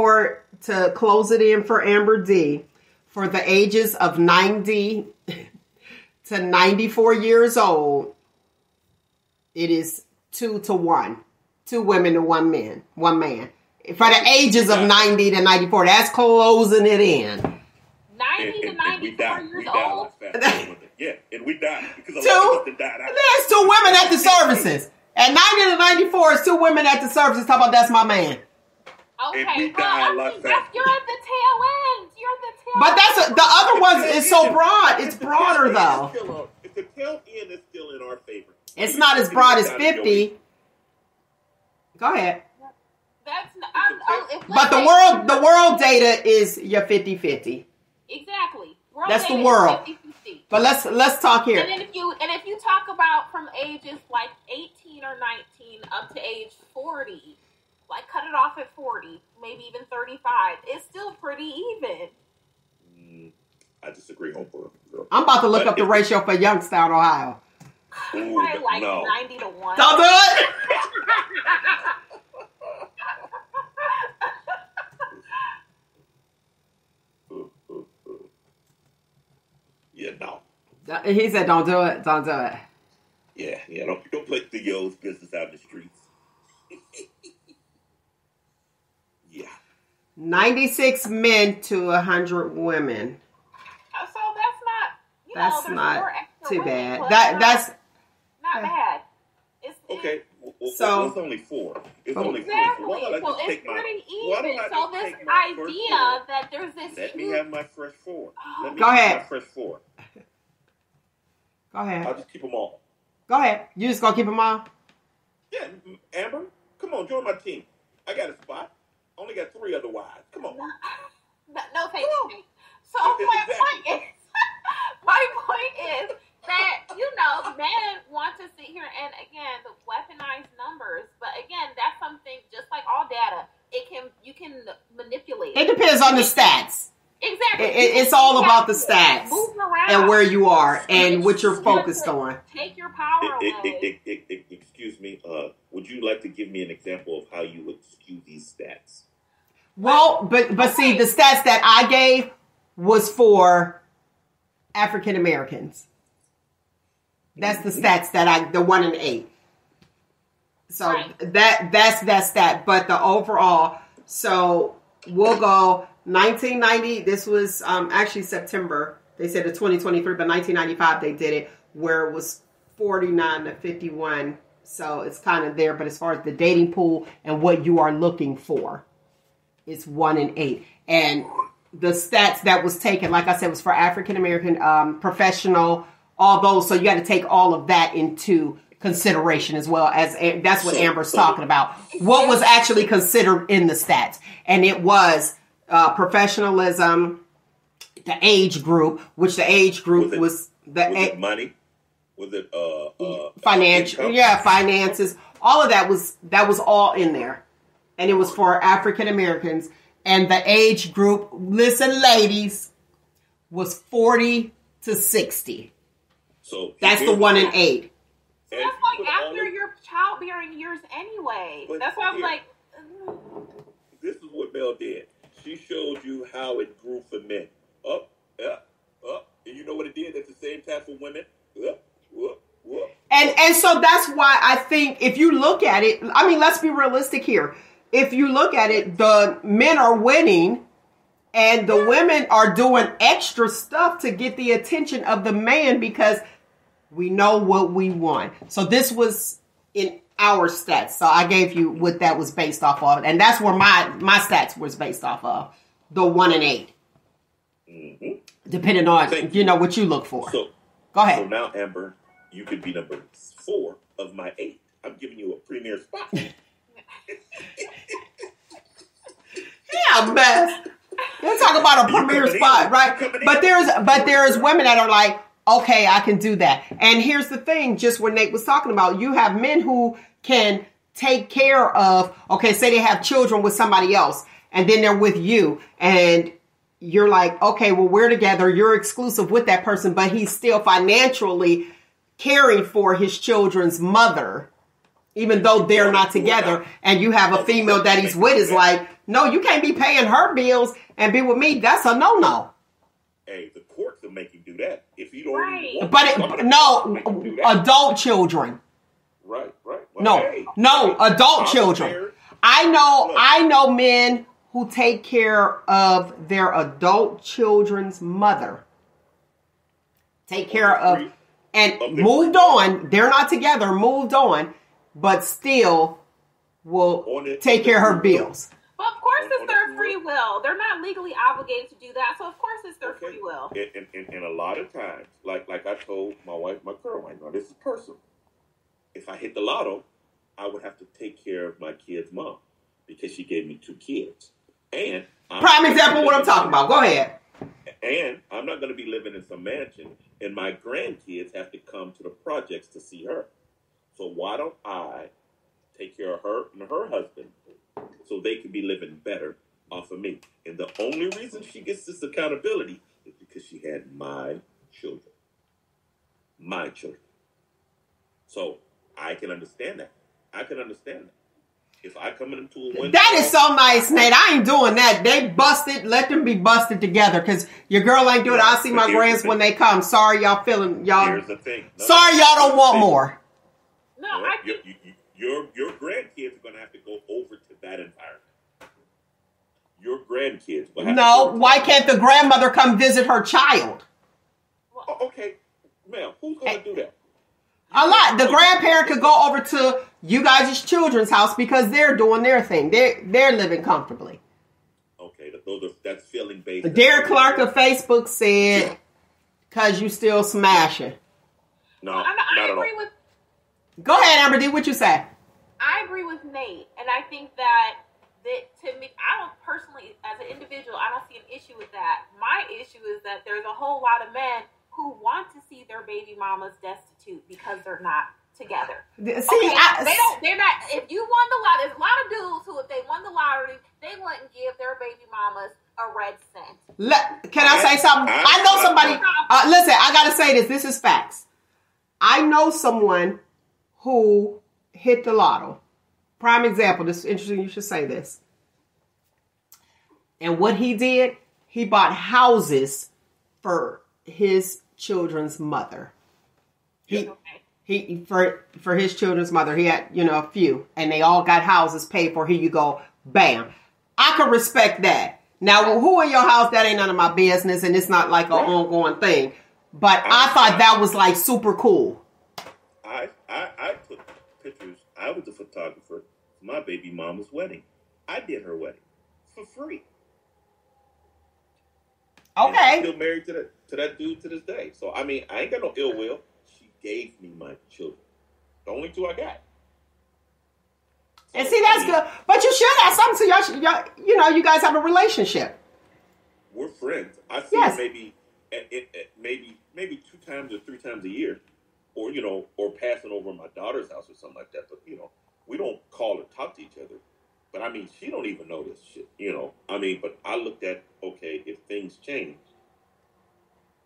to close it in for AmberDee, for the ages of 90 to 94 years old, it is 2 to 1. 2 women to 1 man. For the ages of 90 to 94, that's closing it in. 90 to 94 years old? Yeah, and we died because a 2? lot of us died. There's 2 women at the services. At 90 to 94 is 2 women at the services. Talk about that's my man. Okay, well, you're at the tail end. But the other one is so broad. It's broader though. The tail end is still in our favor. It's not as broad as 50. Go ahead. That's but the world data is your 50-50. Exactly. That's the world. 50-50. But let's talk here. And then if you talk about from ages like 18 or 19 up to age 40, like cut it off at 40, maybe even 35, it's still pretty even. I disagree, homegirl. I'm about to look up the ratio for Youngstown, Ohio. Probably like 90 to 1. Don't do it. Yeah, no. He said, "Don't do it. Don't do it." Yeah. Don't play the yo's business out in the streets. Yeah. 96 men to 100 women. So that's not. That's not too bad. That's not bad. It's okay. So it's only 4. It's only 4. So it's pretty even. So this idea that there's this. Let me have my fresh 4. Go ahead. My fresh 4. Go ahead. I'll just keep them all. Go ahead. You just gonna keep them all? Yeah, Amber, come on, join my team. I got a spot. Only got 3 otherwise. Come on. No, thank you. So my point is that, men want to sit here and, again, the weaponized numbers. But, again, that's something, just like all data, you can manipulate it. It depends on the stats. Exactly. It's all about the stats and where you are and what you're focused on. Take your power away. Excuse me. Would you like to give me an example of how you would skew these stats? Well, but see, the stats that I gave was for African Americans. That's the stats that the 1 in 8. So that's that stat. But the overall, so we'll go 1990. This was actually September. They said the 2023, but 1995 they did it where it was 49 to 51. So it's kind of there. But as far as the dating pool and what you are looking for, it's 1 in 8. And the stats that was taken, like I said, was for African American professional all those. So you got to take all of that into consideration as well, as that's what Amber's talking about. What was actually considered in the stats, and it was professionalism, the age group, which the age group was it money, was it financial, finances, all of that was all in there, and it was for African Americans, and the age group, listen ladies, was 40 to 60. So that's the 1 in 8. So that's like after your childbearing years anyway. That's why I'm like... This is what Mel did. She showed you how it grew for men. Up, up, up. And you know what it did at the same time for women? Up, up, up. And so that's why I think if you look at it, I mean, let's be realistic here. If you look at it, the men are winning and the women are doing extra stuff to get the attention of the man because we know what we want. So this was in our stats. So I gave you what that was based off of. And that's where my stats was based off of. The 1 in 8. Mm-hmm. Depending on, what you look for. So, go ahead. So now, Amber, you could be number 4 of my 8. I'm giving you a premier spot. Yeah, best. You're talking about a premier spot, right? But there's women that are like, okay, I can do that. And here's the thing, just what Nate was talking about, you have men who can take care of, okay, say they have children with somebody else, and then they're with you, and you're like, okay, well, we're together, you're exclusive with that person, but he's still financially caring for his children's mother, even though they're not together, and you have a female that he's with is like, no, you can't be paying her bills and be with me. That's a no-no. Hey, the courts will make you do that if you don't. But adult children. Right. Well, no, adult children. I know men who take care of their adult children's mother. Take care of and moved on. They're not together. Moved on, but still will take care of her bills. Well, of course it's their free will. They're not legally obligated to do that, so of course it's their free will. And a lot of times, like I told my wife, my current wife, now this is personal. If I hit the lotto, I would have to take care of my kid's mom because she gave me 2 kids. And prime example of what I'm talking about. Go ahead. And I'm not going to be living in some mansion, and my grandkids have to come to the projects to see her. So why don't I take care of her and her husband so they can be living better off of me? And the only reason she gets this accountability is because she had my children. My children. So I can understand that. If I come into a window... That is so nice, Nate. I ain't doing that. They busted. Let them be busted together because your girl ain't doing it. I'll see my grands when they come. Sorry, y'all feeling... y'all. Here's the thing. Sorry, y'all don't want more. No, I think... Your grandkids are going to have to go over to that environment. Your grandkids will have to go why can't the grandmother come visit her child? Oh, okay. Ma'am, who's going to do that? A lot. The grandparent could go over to you guys' children's house because they're doing their thing. They're living comfortably. Okay, that's feeling based. Derek Clark of Facebook said, "Cause you still smashing." No, I not agree at all. with. Go ahead, AmberDee. What you say? I agree with Nate, and I think that to me, I don't personally, as an individual, I don't see an issue with that. My issue is that there's a whole lot of men who want to see their baby mamas destitute because they're not together. See, they're not. If you won the lottery, there's a lot of dudes who, if they won the lottery, they wouldn't give their baby mamas a red cent. Can I say something? I know somebody. Listen, I gotta say this. This is facts. I know someone who hit the lotto. Prime example. This is interesting. You should say this. And what he did, he bought houses for his children's mother. He for his children's mother, he had, a few, and they all got houses paid for. Here you go. Bam. I can respect that. Now, who in your house, that ain't none of my business, and it's not like an ongoing thing. But I thought that was like super cool. I took pictures. I was a photographer for my baby mama's wedding. I did her wedding for free. And Okay. she's still married to that dude to this day. So I mean, I ain't got no ill will. She gave me my children, the only two I got. And see, that's good. But you should have something. So y'all, you guys have a relationship. We're friends. I see Yes. her maybe 2 times or 3 times a year, or or passing over my daughter's house or something like that. But we don't call or talk to each other. But I mean, she don't even know this shit. I mean, but I looked at, okay, if things change,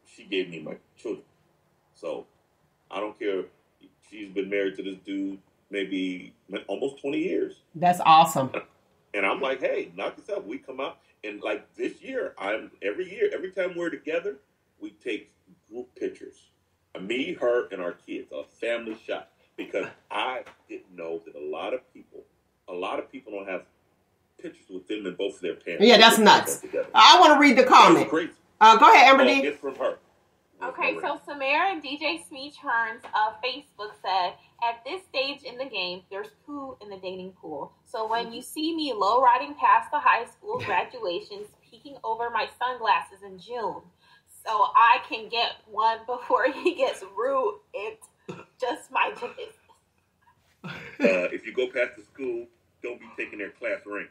she gave me my children, so I don't care. She's been married to this dude maybe almost 20 years. That's awesome. And I'm like, hey, knock this out. We come out, and like this year, every time we're together, we take group pictures. Me, her, and our kids, a family shot. Because I didn't know that a lot of people don't have pictures with them and both of their parents. Yeah, that's nuts. I want to read the comment. Go ahead, AmberDee. It's from her. Okay, so Samara DJ Smeech Hearns of Facebook said, at this stage in the game, there's poo in the dating pool. So when you see me low riding past the high school graduations, peeking over my sunglasses in June, so I can get one before he gets rude, it's just my business. If you go past the school, don't be taking their class rings.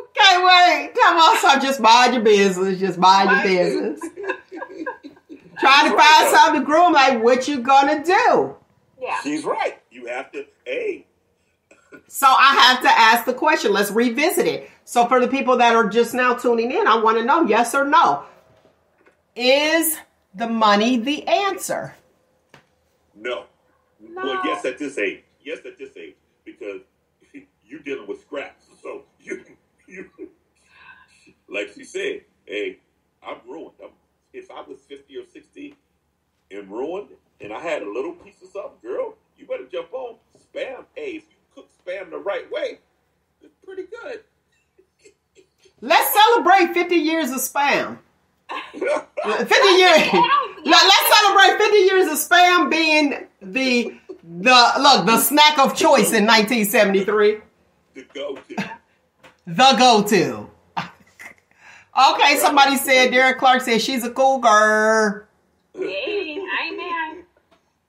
Okay, wait. Come on, so just mind your business. Just mind your business. Trying to find something to groom, like, what you gonna do? Yeah. She's right. You have to, So I have to ask the question. Let's revisit it. So for the people that are just now tuning in, I want to know, yes or no. Is the money the answer? No. Well, yes at this age. Yes at this age. Because you're dealing with scraps. So you like she said, hey, I'm ruined. If I was 50 or 60 and ruined, and I had a little piece of something, girl, you better jump on. Spam. Hey, if you cook spam the right way, it's pretty good. Let's celebrate 50 years of spam. 50 years. Let's celebrate 50 years of spam being the snack of choice in 1973. The go-to. The go-to. Okay, somebody said, Derek Clark said she's a cougar. Hey, I ain't mad.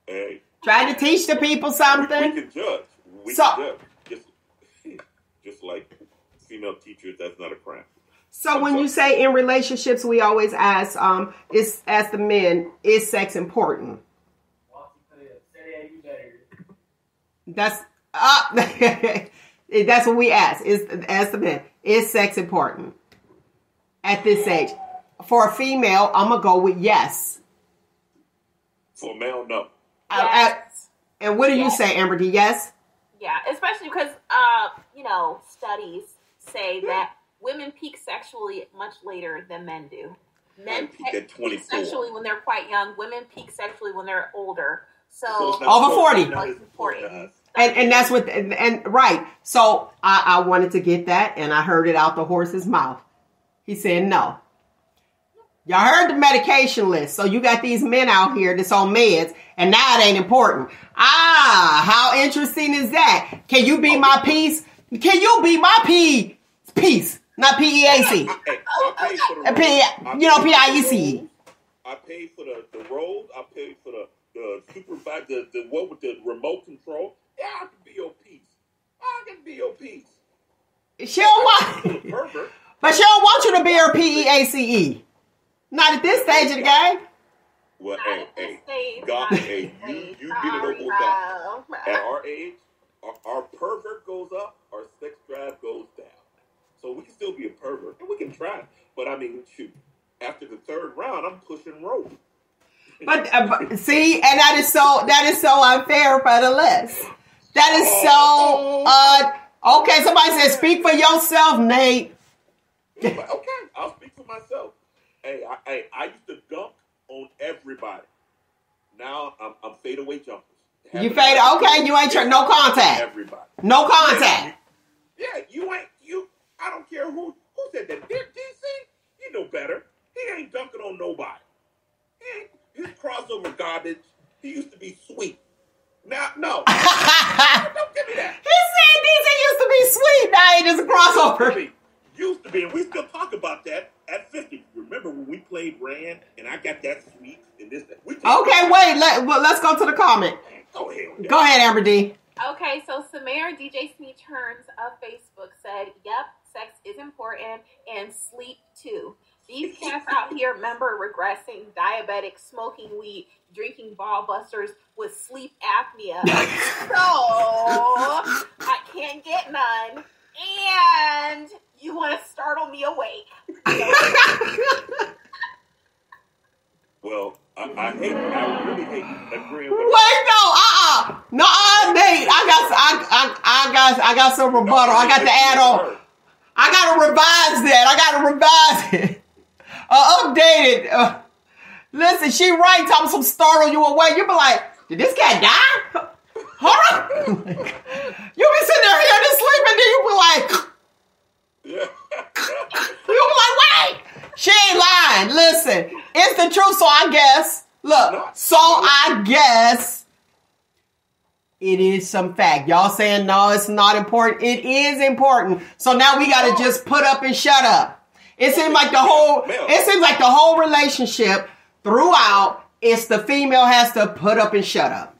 Hey. Trying to teach the people something. We can judge. We can judge. Just like female teachers, that's not a crime. So when you say in relationships, we always ask the men, is sex important? That's that's what we ask. Ask the men, is sex important at this age? For a female, I'm gonna go with yes. For a male, no. Yes. And what do you say, AmberDee? Yes. Yeah, especially because studies say that women peak sexually much later than men do. Men peak sexually when they're quite young. Women peak sexually when they're older. So over 40. Important. And that's what and right. So I wanted to get that, and I heard it out the horse's mouth. He said no. Y'all heard the medication list. So you got these men out here that's on meds, and now it ain't important. How interesting is that? Can you be my peace? Can you be my peace? Not PEAC. PIEC. I paid for the road. I paid for the supervisor, the one with the remote control. Yeah, I can be your peace. I can be your peace. She don't want, but she don't want you to be her PEACE. Not at this stage of the game. Well, God, you get it over with that. At our age, our pervert goes up, our sex drive goes down. So we can still be a pervert, and we can try. But I mean, shoot, after the third round, I'm pushing rope. But see, and that is so unfair for the list. That is so okay. Somebody said, "Speak for yourself, Nate." Okay, I'll speak for myself. Hey, I used to dunk on everybody. Now I'm fadeaway jumpers. You fade? Okay, you ain't no contact. Everybody, no contact. Yeah, you ain't you. I don't care who said that. DC, you know better. He ain't dunking on nobody. His crossover garbage. He used to be sweet. Now, no. Don't give me that. He said DC used to be sweet. Now he just a crossover. Used to be, and we still talk about that at 50. Remember when we played Rand and I got that sweet and this? Okay, wait. Let's go to the comment. Go ahead. Go ahead, AmberDee. Okay, so Samara DJ Smee Turns of Facebook said, "Yep, sex is important and sleep too. These cats out here, remember, regressing, diabetic, smoking weed, drinking ball busters with sleep apnea. So I can't get none, and you want to startle me awake." Well, I really hate agreeing with. Wait, no, Nate. I got some rebuttal. I got to add on. I gotta revise that. Update it. Listen, she right. Talking some startle you away. You be like, did this cat die? Hold on. You be sitting there hearing this sleep, and then you be like. You be like, wait, she ain't lying. Listen, it's the truth. So I guess, I guess it is some fact. Y'all saying no, it's not important. It is important. So now we got to just put up and shut up. It seems like the whole relationship throughout, it's the female has to put up and shut up.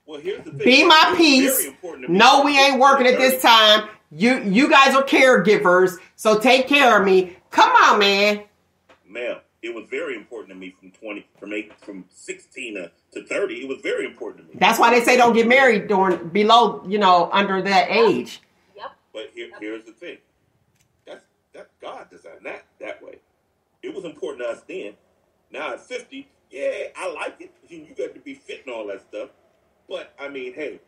Well, here's the thing. Be my peace. No, we ain't working at this time. You guys are caregivers, so take care of me. Come on, man. Ma'am, it was very important to me from 16 to 30. It was very important to me. That's why they say don't get married under that age. Yep. But here's the thing. That's God designed that way. It was important to us then. Now at 50, yeah, I like it. You got to be fit and all that stuff. But I mean, hey,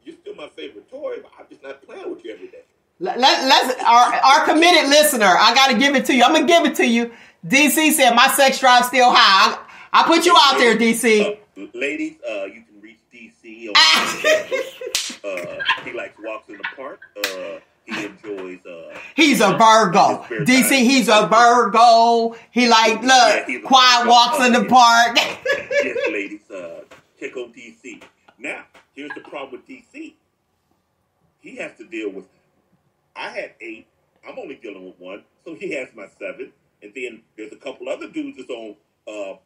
you're still my favorite toy, but I'm just not playing with you every day. Let's our committed listener. I got to give it to you. I'm gonna give it to you. DC said my sex drive's still high. I put you out there, DC. Ladies, you can reach DC on Facebook. He likes walks in the park. He enjoys. He's a Virgo. DC, he's a Virgo. He quiet walks in the park. Yes, ladies, check on DC. Now, here's the problem with DC. He has to deal with. I had 8. I'm only dealing with 1, so he has my 7. And then there's a couple other dudes that's on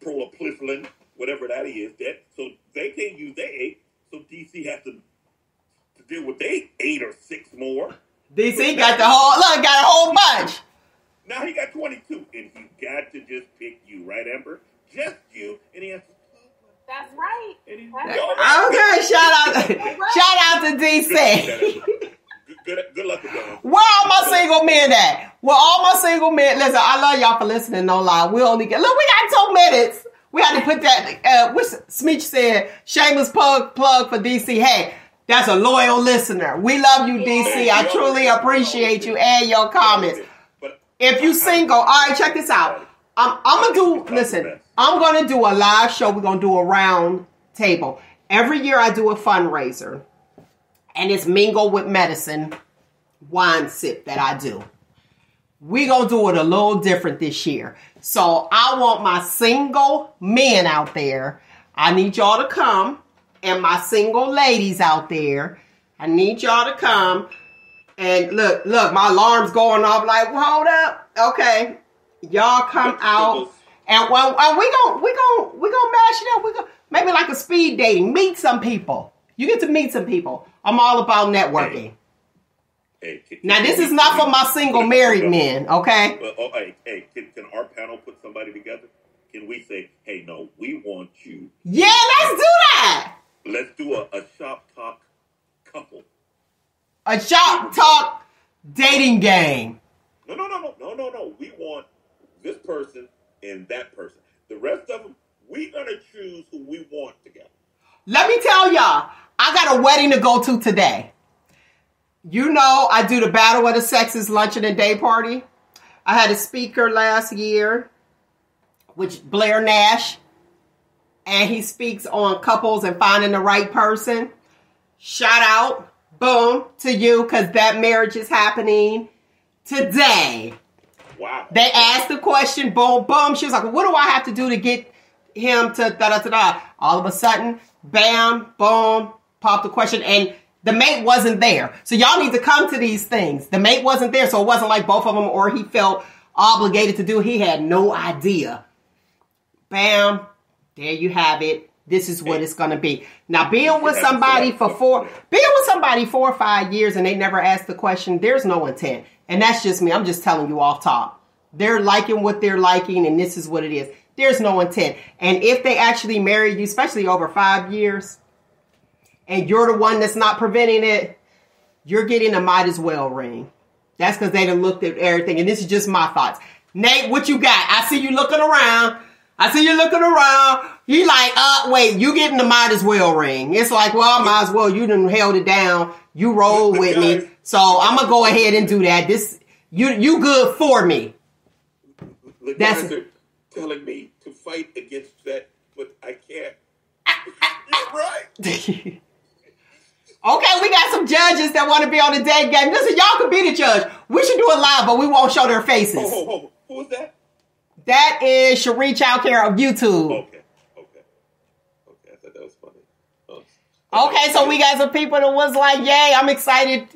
prolactin, whatever that is. So they can't use their 8. So DC has to deal with their 8 or 6 more. DC got a whole bunch. Now he got 22, and he's got to just pick you, right, Amber? Just you, and he has to. That's right. Okay, shout out to DC. Good luck with that. Where all my single men at? Well, all my single men. Listen, I love y'all for listening. No lie. We only get. Look, we got 2 minutes. We had to put that. Which Smeech said, shameless plug for DC. Hey, that's a loyal listener. We love you, DC. I truly appreciate you and your comments. If you single, all right, check this out. I'm gonna do a live show. We're gonna do a round table. Every year I do a fundraiser. And it's Mingle with Medicine wine sip that I do. We gonna do it a little different this year. So I want my single men out there. I need y'all to come. And my single ladies out there. I need y'all to come. And look, my alarm's going off like, hold up. Okay. Y'all come out. And we gonna mash it up. We gonna maybe like a speed dating. Meet some people. You get to meet some people. I'm all about networking. Hey, now, this is not for my single married men, okay? Can our panel put somebody together? Can we say, hey, no, we want you. Yeah, let's do that. Let's do a shop talk couple. A shop talk dating game. No. We want this person and that person. The rest of them, we're going to choose who we want together. Let me tell y'all, I got a wedding to go to today. You know, I do the Battle of the Sexes luncheon and day party. I had a speaker last year, which Blair Nash, and he speaks on couples and finding the right person. Shout out, boom, to you, because that marriage is happening today. Wow. They asked the question, boom, boom. She was like, what do I have to do to get him to da-da-da-da? All of a sudden, bam, boom, popped the question. And The mate wasn't there. So y'all need to come to these things. The mate wasn't there, so it wasn't like both of them or he felt obligated to do. He had no idea. Bam. There you have it. This is what it's going to be. Now, being with somebody for 4 or 5 years and they never asked the question, there's no intent. And that's just me. I'm just telling you off top. They're liking what they're liking, and this is what it is. There's no intent. And if they actually marry you, especially over 5 years, and you're the one that's not preventing it, you're getting a might as well ring. That's because they done looked at everything. And this is just my thoughts. Nate, what you got? I see you looking around. You like, wait, you getting the might as well ring. It's like, well, I might as well. You done held it down. You rolled with me. So I'm going to go ahead and do that. You good for me. The guys are telling me to fight against that, but I can't. You're right. Okay, we got some judges that want to be on the dead game. Listen, y'all can be the judge. We should do it live, but we won't show their faces. Who was that? That is Cherie Childcare of YouTube. Okay. I thought that was funny. Okay, so we got some people that was like, yay, I'm excited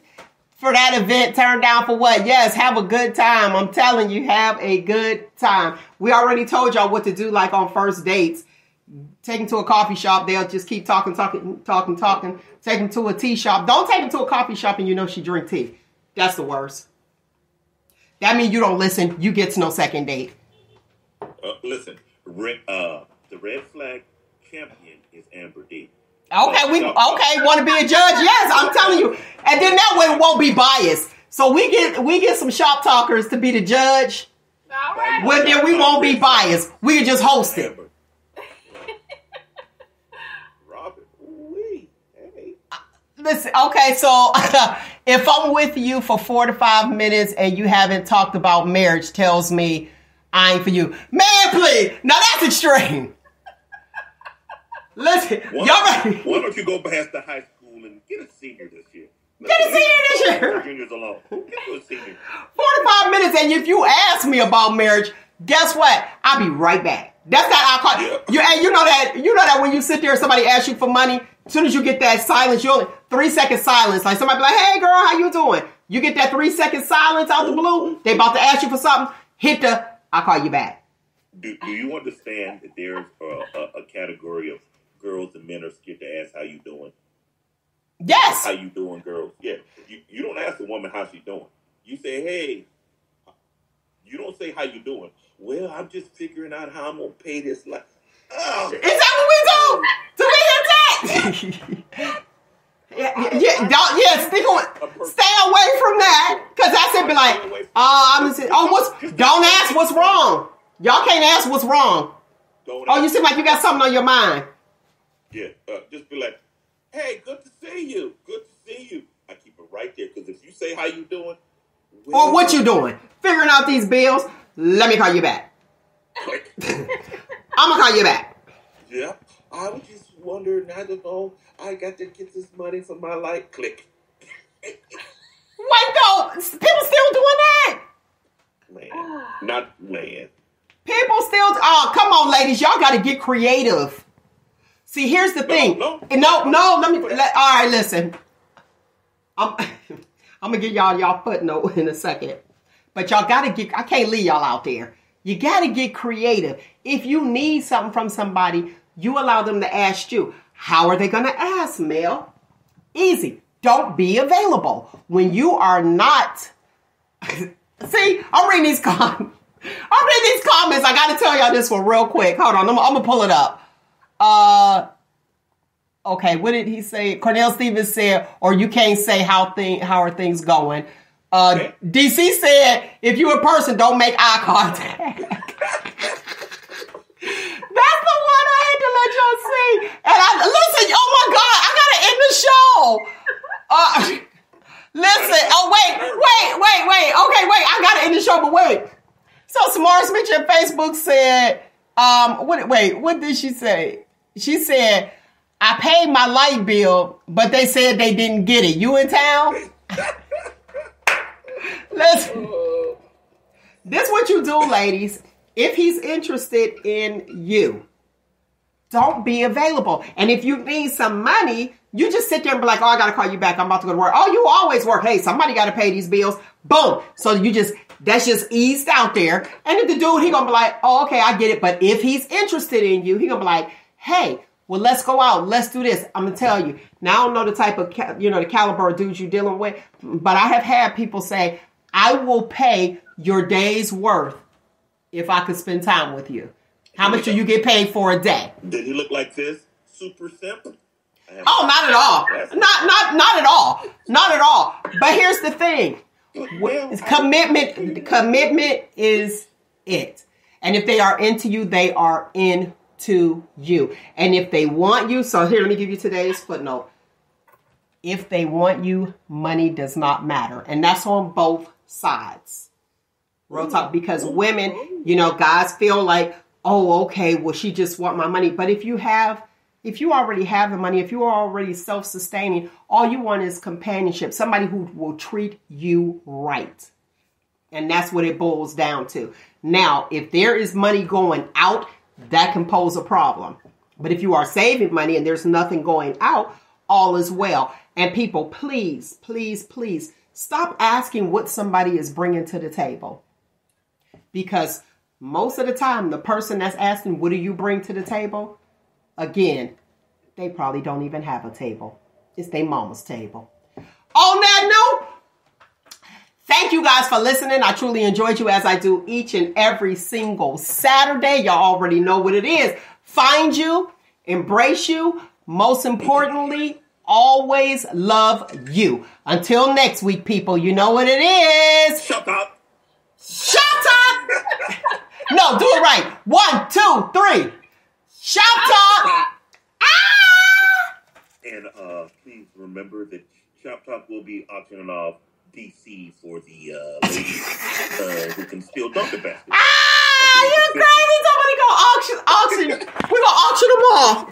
for that event. Turned down for what? Yes, have a good time. I'm telling you, have a good time. We already told y'all what to do, like on first dates. Take them to a coffee shop. They'll just keep talking. Take them to a tea shop. Don't take them to a coffee shop and you know she drink tea. That's the worst. That means you don't listen. You get to no second date. Listen, the red flag champion is AmberDee. Okay, want to be a judge? Yes, I'm telling you. And then that way it won't be biased. So we get some shop talkers to be the judge. All right. Well, then we won't be biased. We can just host it. Robert, hey. Listen, okay, so if I'm with you for 4 to 5 minutes and you haven't talked about marriage, tells me I ain't for you. Man, please. Now that's extreme. Listen, y'all ready? Why don't you go past the high school and get a senior this year? Get a senior this year? Juniors alone. Get to a senior. 45 minutes, and if you ask me about marriage, guess what? I'll be right back. That's not our call. Yeah. And you know that when you sit there and somebody asks you for money, as soon as you get that silence, you only 3-second silence. Like somebody be like, hey girl, how you doing? You get that 3-second silence out the blue, they about to ask you for something, hit the, I'll call you back. Do you understand that there's a category of girls and men are scared to ask how you doing? Yes. How you doing, girls? Yeah. You don't ask a woman how she doing. You say, hey. You don't say how you doing. Well, I'm just figuring out how I'm gonna pay this life. Oh. Is that what we do? Do we hit that? Stick on. Stay away from that, cause that's it. Be like, don't ask what's wrong. Y'all can't ask what's wrong. You seem like you got something on your mind. Yeah, just be like, hey, good to see you. Good to see you. I keep it right there, because if you say how you doing. Or what you doing? Figuring out these bills. Let me call you back. Click. I'm going to call you back. Yeah, I was just wondering, I don't know. I got to get this money for my life. Click. Wait, no. People still doing that? Man. Not man. People still. Oh, come on, ladies. Y'all got to get creative. See, here's the thing. No, let me. All right, listen. I'm gonna get y'all footnote in a second, but y'all gotta get. I can't leave y'all out there. You gotta get creative. If you need something from somebody, you allow them to ask you. How are they gonna ask, Mel? Easy. Don't be available when you are not. See, I'm reading these comments. I gotta tell y'all this one real quick. Hold on, I'm gonna pull it up. Okay, what did he say? Cornell Stevens said, or you can't say how are things going. Okay. DC said, if you're a person, don't make eye contact. That's the one I had to let y'all see. And listen, oh my God, I gotta end the show. Listen, wait. Okay, wait, I gotta end the show, but wait. So Samara Smith on Facebook said, what did she say? She said, I paid my light bill, but they said they didn't get it. You in town? Listen, this what you do, ladies. If he's interested in you, don't be available. And if you need some money, you just sit there and be like, oh, I got to call you back. I'm about to go to work. Oh, you always work. Hey, somebody got to pay these bills. Boom. So that's just eased out there. And if the dude, he going to be like, oh, okay, I get it. But if he's interested in you, he going to be like, hey, well, let's go out. Let's do this. I'm going to tell you. Now, I don't know the type of, the caliber of dudes you're dealing with, but I have had people say, I will pay your day's worth if I could spend time with you. How much do you get paid for a day? Did he look like this? Super simple. Oh, not at all. Not at all. Not at all. But here's the thing. Commitment is it. And if they are into you, they are into you. And if they want you, so here, let me give you today's footnote. If they want you, money does not matter. And that's on both sides. Real talk. Because women, guys feel like, oh, okay, well, she just want my money. But if you already have the money, if you are already self-sustaining, all you want is companionship, somebody who will treat you right. And that's what it boils down to. Now, if there is money going out, that can pose a problem. But if you are saving money and there's nothing going out, all is well. And people, please, please, please stop asking what somebody is bringing to the table. Because most of the time, the person that's asking, what do you bring to the table? Again, they probably don't even have a table. It's their mama's table. On that note, thank you guys for listening. I truly enjoyed you as I do each and every single Saturday. Y'all already know what it is. Find you, embrace you. Most importantly, always love you. Until next week, people, you know what it is. Shut up. Shut up. No, do it right. 1, 2, 3. Shout Talk! And please remember that Shop Talk will be auctioning off DC for the ladies who can steal dumpster baskets. You're crazy. Somebody go auction. We're going to auction them off.